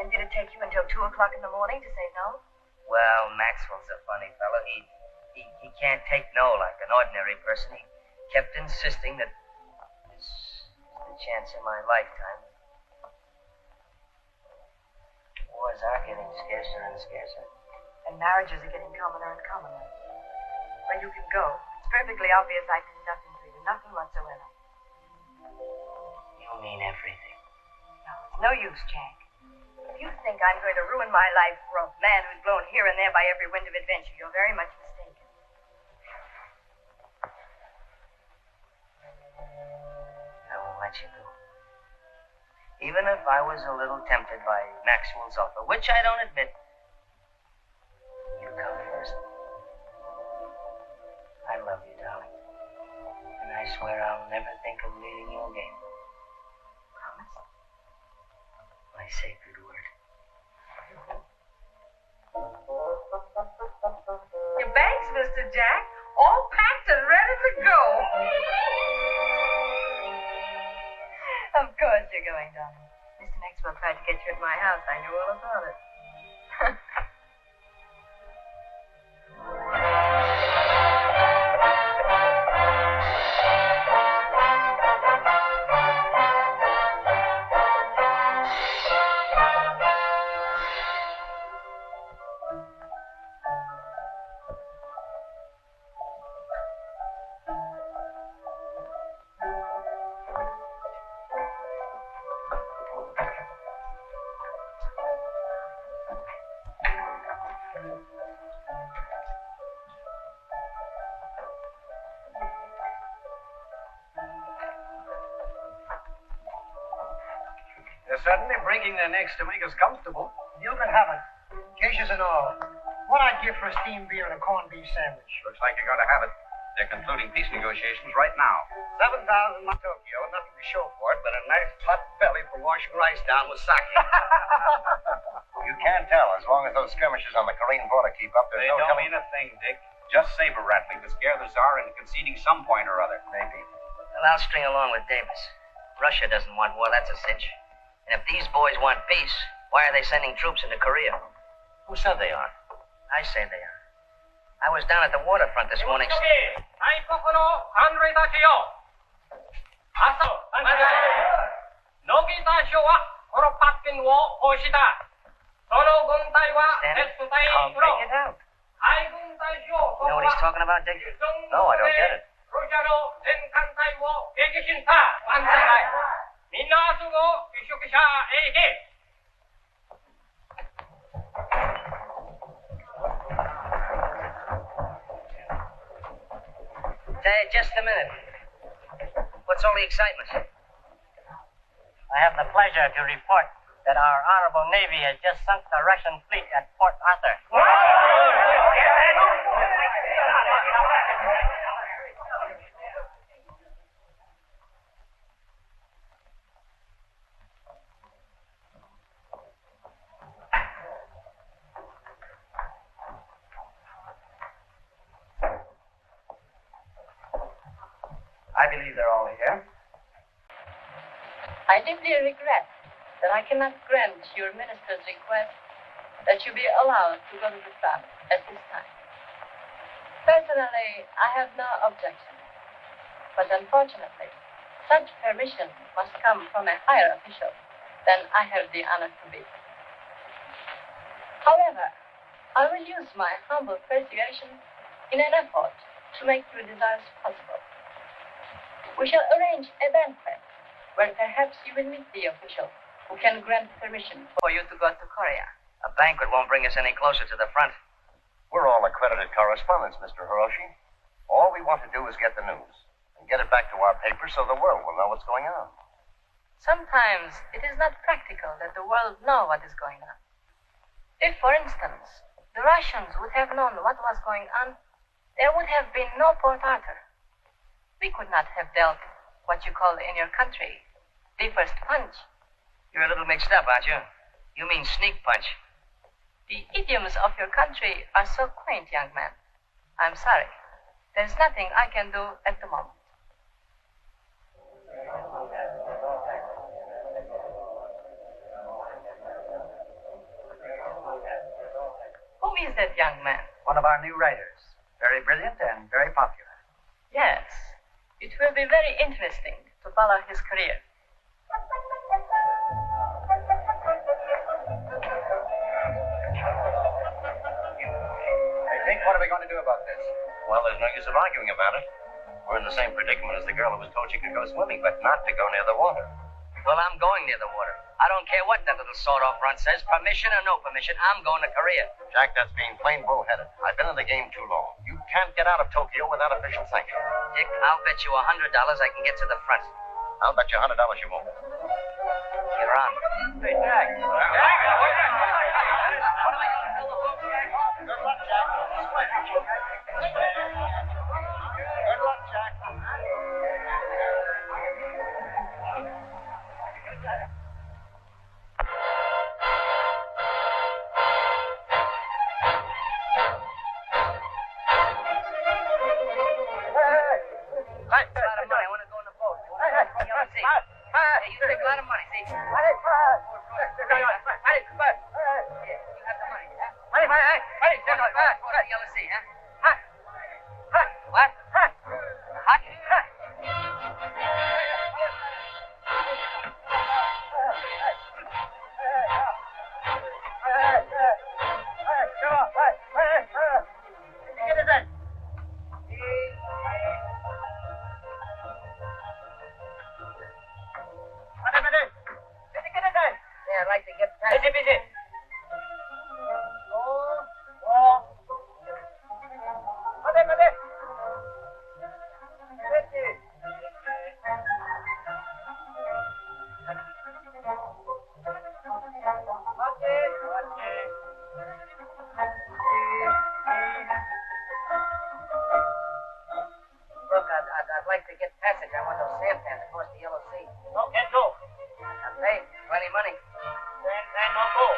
And did it take you until 2 o'clock in the morning to say no? Well, Maxwell's a funny fellow. He can't take no like an ordinary person. He kept insisting that this is the chance of my lifetime. Wars are getting scarcer and scarcer. And marriages are getting commoner and commoner. Well, you can go. It's perfectly obvious I mean nothing to you. Nothing whatsoever. You mean everything. No, it's no use, Jack. If you think I'm going to ruin my life for a man who's blown here and there by every wind of adventure, you're very much mistaken. I won't let you go. Even if I was a little tempted by Maxwell's offer, which I don't admit, you come first. I love you, darling. And I swear I'll never think of leaving you again. Promise? My sacred word. Your bags, Mr. Jack, all packed and ready to go. Of course you're going, darling. Mr. Maxwell tried to get you at my house. I knew all about it. They're certainly breaking their necks to make us comfortable. You can have it. Cases and all. What I'd give for a steamed beer and a corned beef sandwich. Looks like you're going to have it. They're concluding peace negotiations right now. 7,000 miles to Tokyo, nothing to show for it but a nice hot belly for washing rice down with sake. You can't tell as long as those skirmishes on the Korean border keep up. They don't mean a thing, Dick. Just saber rattling to scare the Tsar into conceding some point or other. Maybe. Well, I'll string along with Davis. Russia doesn't want war, that's a cinch. And if these boys want peace, why are they sending troops into Korea? Who said they are? I say they are. I was down at the waterfront this morning. I'll break it out. You know what he's talking about, Dick? No, I don't get it. Hey, just a minute. What's all the excitement? I have the pleasure to report that our honorable Navy has just sunk the Russian fleet at Port Arthur. I believe they're all here. I deeply regret that I cannot grant your minister's request that you be allowed to go to the front at this time. Personally, I have no objection, but unfortunately, such permission must come from a higher official than I have the honor to be. However, I will use my humble persuasion in an effort to make your desires possible. We shall arrange a banquet where perhaps you will meet the official who can grant permission for you to go to Korea. A banquet won't bring us any closer to the front. We're all accredited correspondents, Mr. Hiroshi. All we want to do is get the news and get it back to our paper so the world will know what's going on. Sometimes it is not practical that the world know what is going on. If, for instance, the Russians would have known what was going on, there would have been no Port Arthur. We could not have dealt what you call in your country the first punch. You're a little mixed up, aren't you? You mean sneak punch. The idioms of your country are so quaint, young man. I'm sorry. There's nothing I can do at the moment. Who is that young man? One of our new writers. Very brilliant and very popular. Yes. It will be very interesting to follow his career. Hey, Dick, what are we going to do about this? Well, there's no use of arguing about it. We're in the same predicament as the girl who was told she could go swimming, but not to go near the water. Well, I'm going near the water. I don't care what that little sawed-off front says. Permission or no permission, I'm going to Korea. Jack, that's being plain bullheaded. I've been in the game too long. You can't get out of Tokyo without official sanction. Dick, I'll bet you $100 I can get to the front. I'll bet you $100 you won't. You're on. Hey, Jack. Good luck, Jack. Good luck, Jack. I'd like to get passage on one of those sampans across the Yellow Sea. No, can't go. I'll pay. Plenty money. Then no go.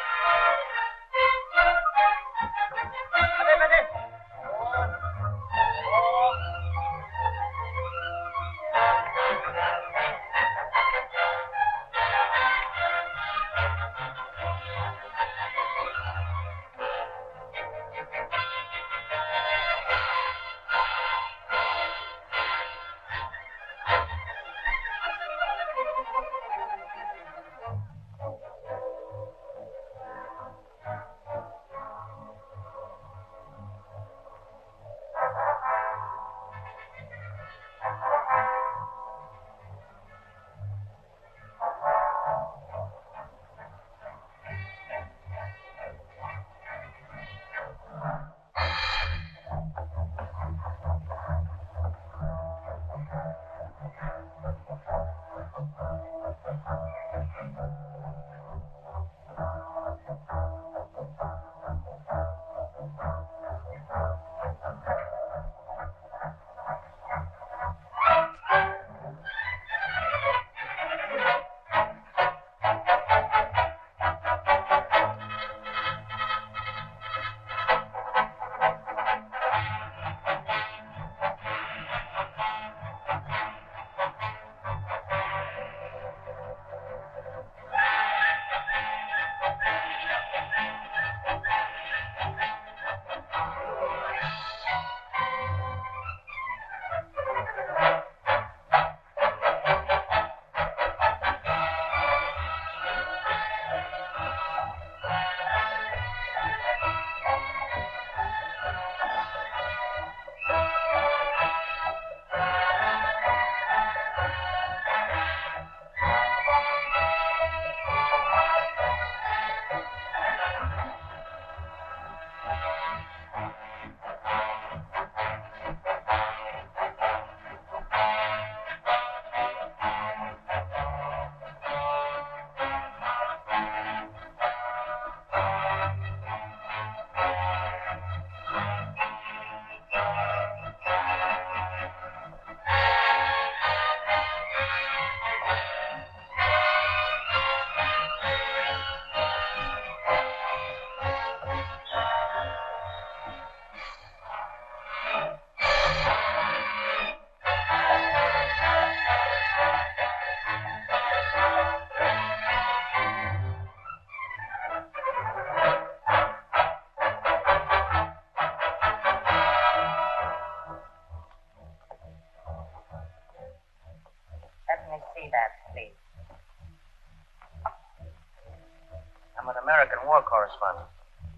American war correspondent.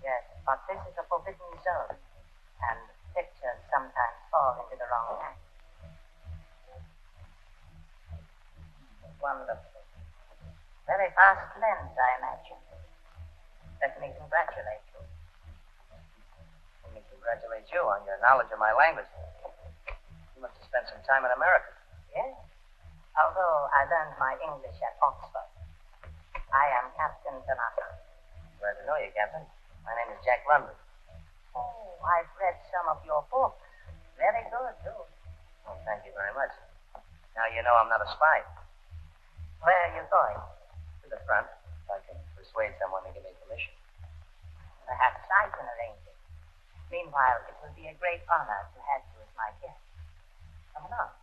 Yes, but this is a forbidden zone, and pictures sometimes fall into the wrong hands. Wonderful. Very fast lens, I imagine. Let me congratulate you. Let me congratulate you on your knowledge of my language. You must have spent some time in America. Yes. Although I learned my English at Oxford. I am Captain Tanaka. Glad to know you, Captain. My name is Jack London. Oh, I've read some of your books. Very good, too. Oh, thank you very much. Now you know I'm not a spy. Where are you going? To the front, if I can persuade someone to give me permission. Perhaps I can arrange it. Meanwhile, it will be a great honor to have you as my guest. Come along.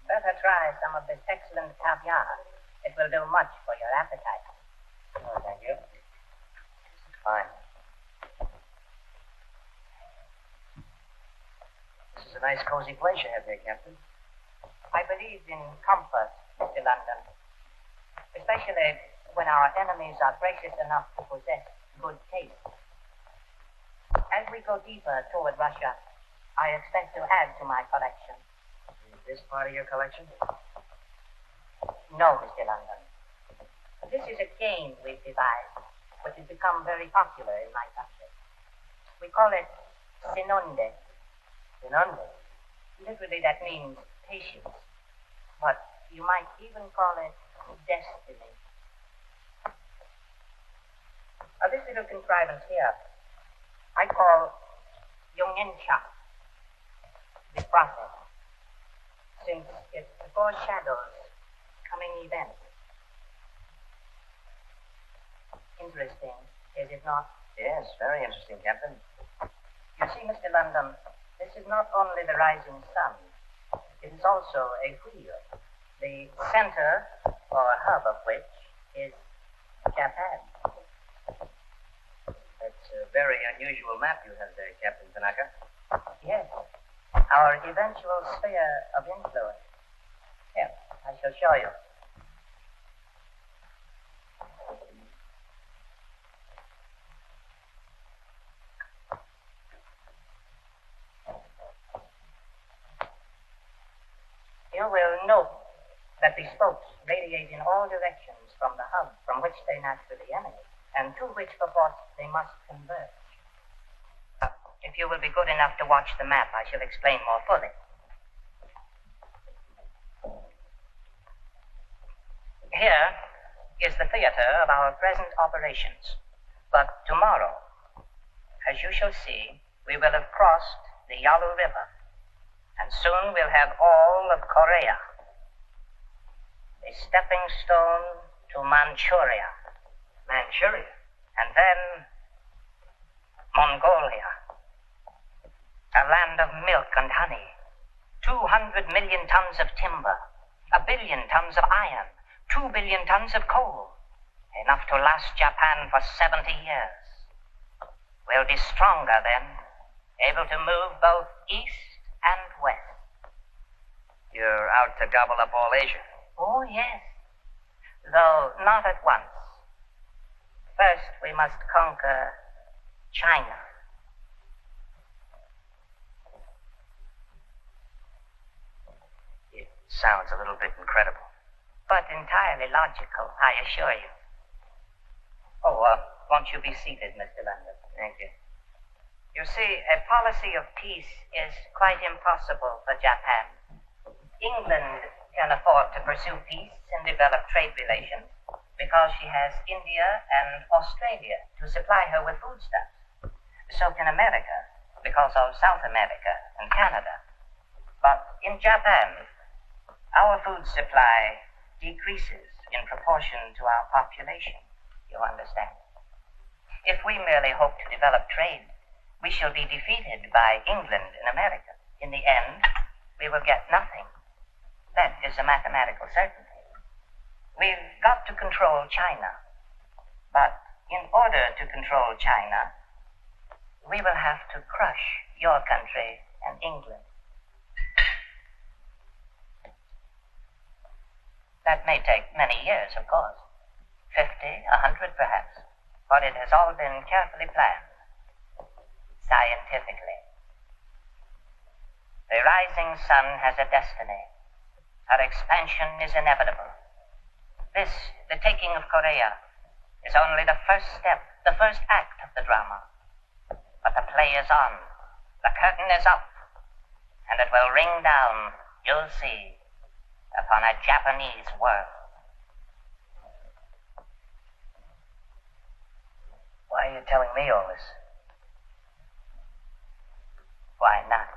Better try some of this excellent caviar. It will do much for your appetite. Oh, thank you. Fine. This is a nice, cozy place you have here, Captain. I believe in comfort, Mr. London. Especially when our enemies are gracious enough to possess good taste. As we go deeper toward Russia, I expect to add to my collection. Is this part of your collection? No, Mr. London. This is a game we've devised, which has become very popular in my country. We call it Sinonde. Sinonde? Literally, that means patience. But you might even call it destiny. Now, this little contrivance here, I call Yongensha, the process, since it foreshadows coming events. Interesting, is it not? Yes, very interesting, Captain. You see, Mr. London, this is not only the rising sun, it is also a wheel, the center or hub of which is Japan. That's a very unusual map you have there, Captain Tanaka. Yes, our eventual sphere of influence. Here, I shall show you. You will note that the spokes radiate in all directions from the hub from which they naturally emanate, and to which, perforce, they must converge. If you will be good enough to watch the map, I shall explain more fully. Here is the theater of our present operations. But tomorrow, as you shall see, we will have crossed the Yalu River, and soon we'll have all of Korea, a stepping stone to Manchuria. Manchuria? And then Mongolia, a land of milk and honey, 200 million tons of timber, 1 billion tons of iron, 2 billion tons of coal, enough to last Japan for 70 years. We'll be stronger then, able to move both east and west. You're out to gobble up all Asia? Oh, yes. Though not at once. First, we must conquer China. It sounds a little bit incredible. But entirely logical, I assure you. Oh, won't you be seated, Mr. London? Thank you. You see, a policy of peace is quite impossible for Japan. England can afford to pursue peace and develop trade relations because she has India and Australia to supply her with foodstuffs. So can America because of South America and Canada. But in Japan, our food supply decreases in proportion to our population, you understand. If we merely hope to develop trade, we shall be defeated by England and America. In the end, we will get nothing. That is a mathematical certainty. We've got to control China. But in order to control China, we will have to crush your country and England. That may take many years, of course. 50, 100 perhaps. But it has all been carefully planned. Scientifically. The rising sun has a destiny. Her expansion is inevitable. This, the taking of Korea, is only the first step, the first act of the drama. But the play is on. The curtain is up. And it will ring down, you'll see, upon a Japanese world. Why are you telling me all this? Why not?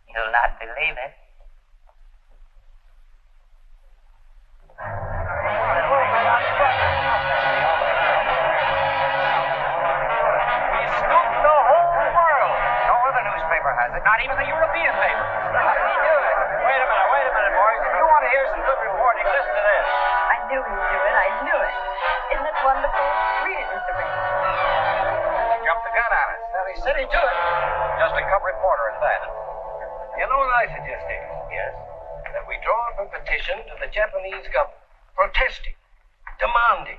You'll not believe it. Not even the European paper. Wait a minute, boys. If you want to hear some good reporting, listen to this. I knew he'd do it. I knew it. Isn't it wonderful? Read it, Mr. Ray. Jumped the gun on us. Well, he said he'd do it. Just a cub reporter at that. You know what I suggest, David? Yes? That we draw up a petition to the Japanese government, protesting, demanding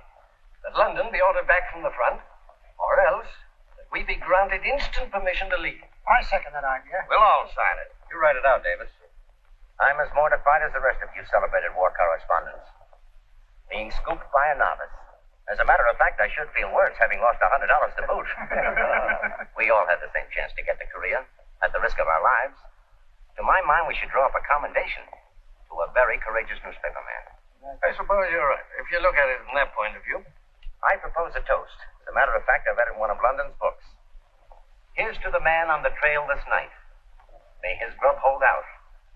that London be ordered back from the front, or else that we be granted instant permission to leave. I second that idea. We'll all sign it. You write it out, Davis. I'm as mortified as the rest of you celebrated war correspondents. Being scooped by a novice. As a matter of fact, I should feel worse having lost $100 to boot. We all had the same chance to get to Korea, at the risk of our lives. To my mind, we should draw up a commendation to a very courageous newspaper man. I suppose you're right, if you look at it from that point of view. I propose a toast. As a matter of fact, I've read it in one of London's books. Here's to the man on the trail this night. May his grub hold out.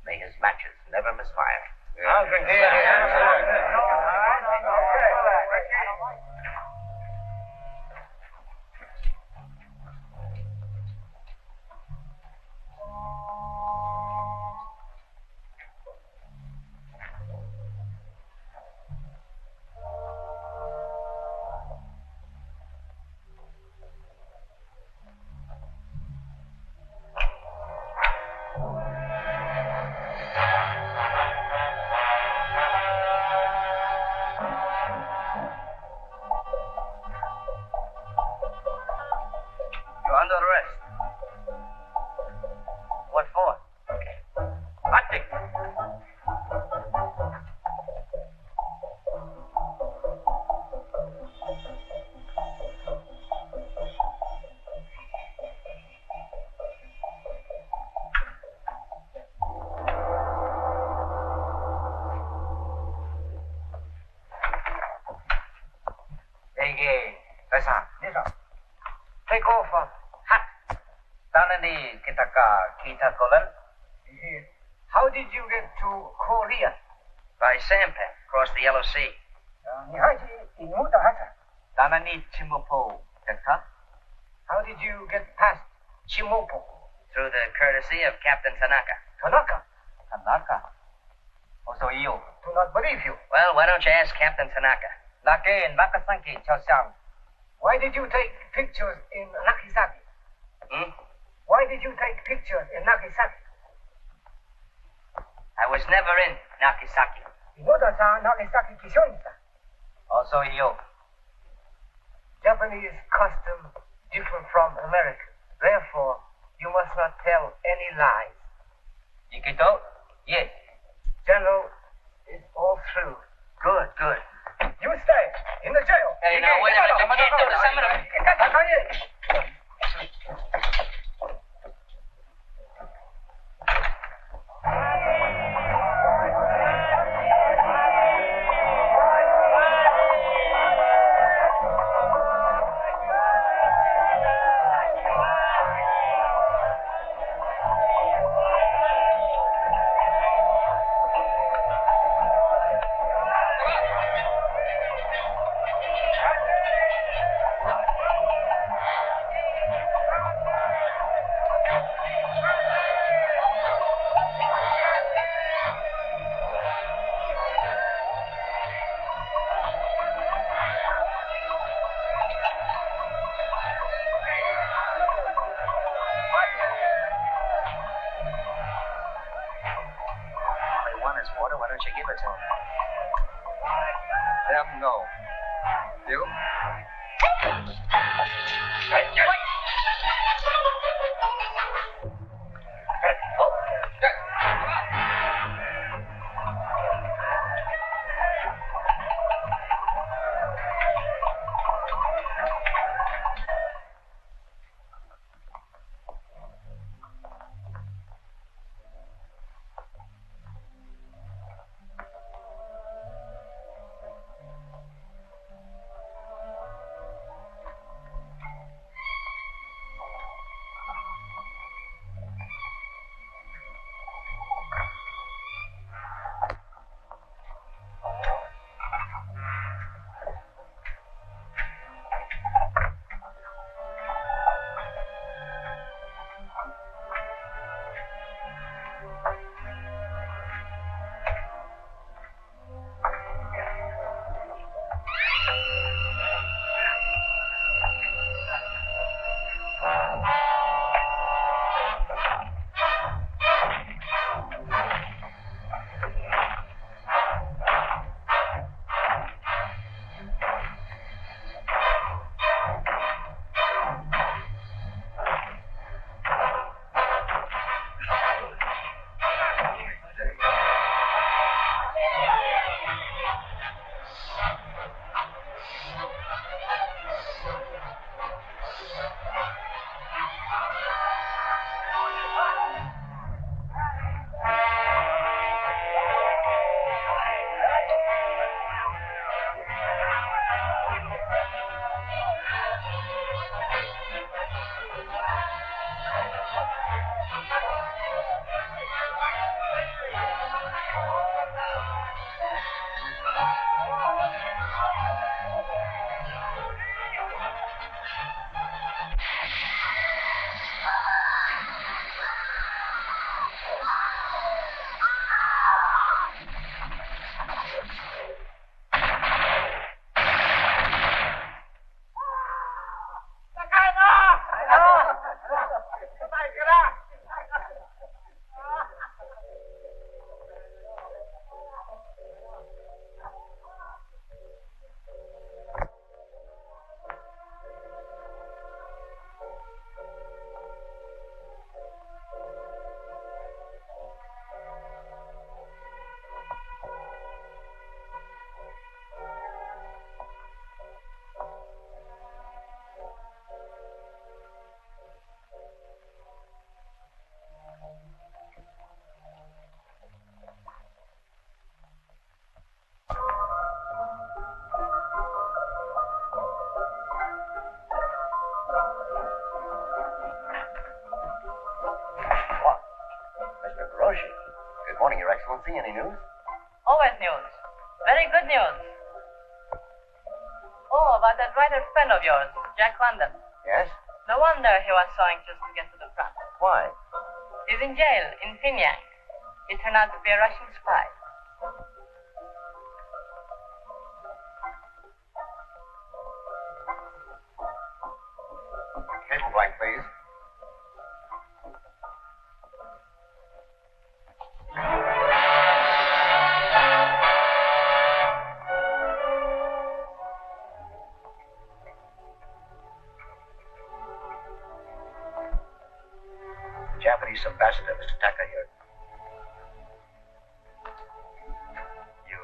May his matches never misfire. I'll drink to You're under arrest. What for? Hunting. Take off hat. Tanani kitaka kita kolan? How did you get to Korea? By sampan, across the Yellow Sea. Nihaji inuta hata. Tanani chimupo kaka? How did you get past Chimopo? Through the courtesy of Captain Tanaka. Tanaka? Tanaka? Also you. Do not believe you. Well, why don't you ask Captain Tanaka? Nake Nakasanki Chosang. Why did you take pictures in Nagasaki? Why did you take pictures in Nagasaki? I was never in Nagasaki. Inoda-san Nagasaki kishonita. Also you. Japanese custom different from American. Therefore, you must not tell any lies. Ikito? Yes. General, it's all true. Good, good. You stay in the jail. Hey, now, wait a minute. You can't do this. I'm gonna... don't see any news. Always news. Very good news. Oh, about that writer friend of yours, Jack London. Yes? No wonder he was so anxious to get to the front. Why? He's in jail in Pyongyang. He turned out to be a Russian spy. Cable blank, please. Japanese ambassador, Mr. Taka here. You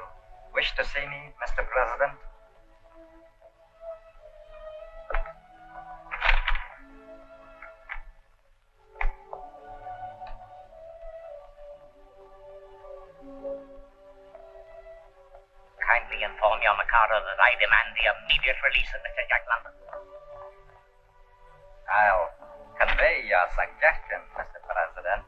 wish to see me, Mr. President? Kindly inform your Mikado that I demand the immediate release of Mr. Jack London. I'll convey your suggestion, Mr. President.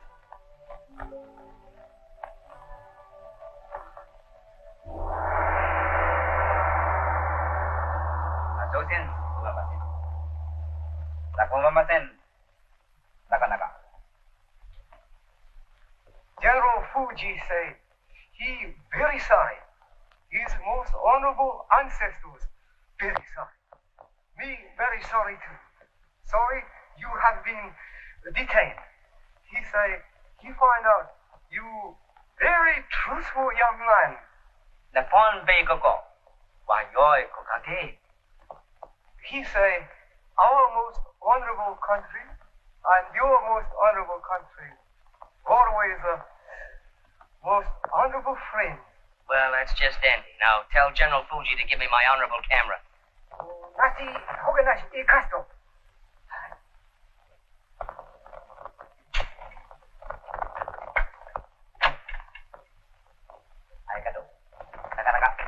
Asusin, ulamasin. Nakulamasin. Naka. General Fuji say he very sorry. His most honorable ancestors very sorry. Me very sorry too. Sorry you have been detained. He say he find out you very truthful young man. Napon Beikoko. Wayoy Kokake. He say our most honorable country and your most honorable country always most honorable friend. Well, that's just dandy. Now, tell General Fuji to give me my honorable camera. Nasi Hogenashi Ikasto. Arigato. Naka.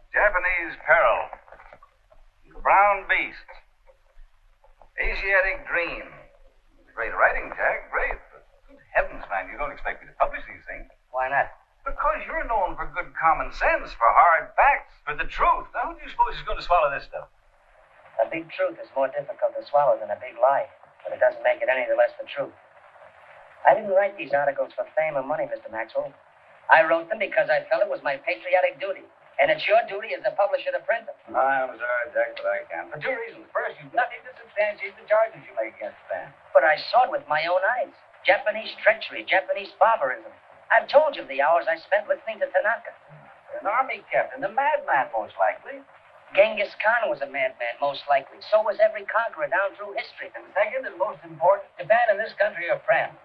Japanese peril. The brown beast. Asiatic dream. Great writing, Jack. Great. But good heavens, man, you don't expect me to publish these things. Why not? Because you're known for good common sense, for hard facts, for the truth. Now, who do you suppose is going to swallow this stuff? A big truth is more difficult to swallow than a big lie, but it doesn't make it any the less the truth. I didn't write these articles for fame or money, Mr. Maxwell. I wrote them because I felt it was my patriotic duty. And it's your duty as the publisher to print them. I'm sorry, Jack, but I can't. For two reasons. First, you've nothing to substantiate the charges you make against the band. But I saw it with my own eyes. Japanese treachery, Japanese barbarism. I've told you the hours I spent listening to Tanaka. An army captain, a madman, most likely. Genghis Khan was a madman, most likely. So was every conqueror down through history. And second, and most important, Japan and this country are friends.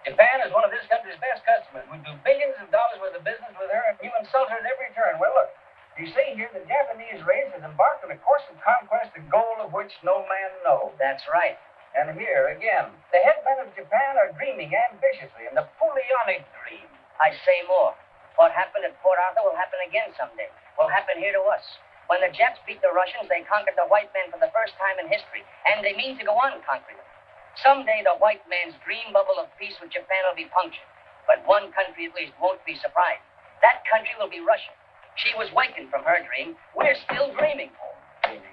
Japan is one of this country's best customers. We do billions of dollars worth of business with her, and you insult her at every turn. Well, look, you see here the Japanese race has embarked on a course of conquest, the goal of which no man knows. That's right. And here, again, the headmen of Japan are dreaming ambitiously, and the Napoleonic dream. I say more. What happened at Port Arthur will happen again someday. Will happen here to us. When the Japs beat the Russians, they conquered the white men for the first time in history, and they mean to go on conquering them. Someday the white man's dream bubble of peace with Japan will be punctured. But one country at least won't be surprised. That country will be Russia. She was wakened from her dream. We're still dreaming.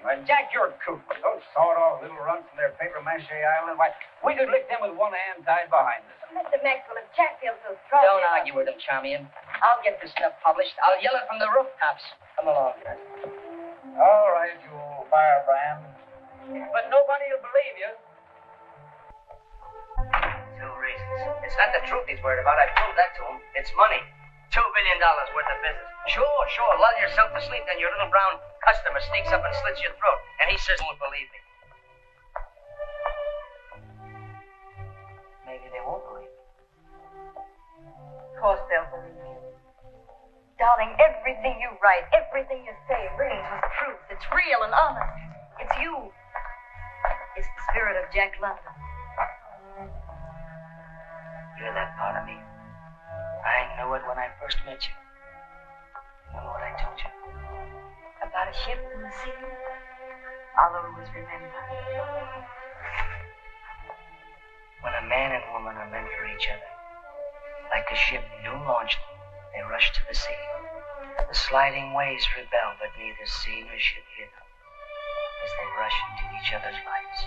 Well, Jack, you're cool. Those sawed-off little runts from their papier-mâché island, why, we could lick them with one hand tied behind us. Mr. Maxwell, if Jack feels so strong... Don't argue with him, Charmian. I'll get this stuff published. I'll yell it from the rooftops. Come along, guys. All right, you old firebrand. But nobody will believe you. Two reasons. It's not the truth he's worried about. I proved that to him. It's money. $2 billion worth of business. Sure. Lull yourself to sleep, then your little brown customer sneaks up and slits your throat. And he says he won't believe me. Maybe they won't believe me. Of course they'll believe you. Darling, everything you write, everything you say rings with truth. It's real and honest. It's you. It's the spirit of Jack London. You're that part of me. I knew it when I first met you. Remember what I told you? About a ship in the sea? I'll always remember. When a man and woman are meant for each other, like a ship new launched, they rush to the sea. The sliding waves rebel, but neither sea nor ship hear them as they rush into each other's lives.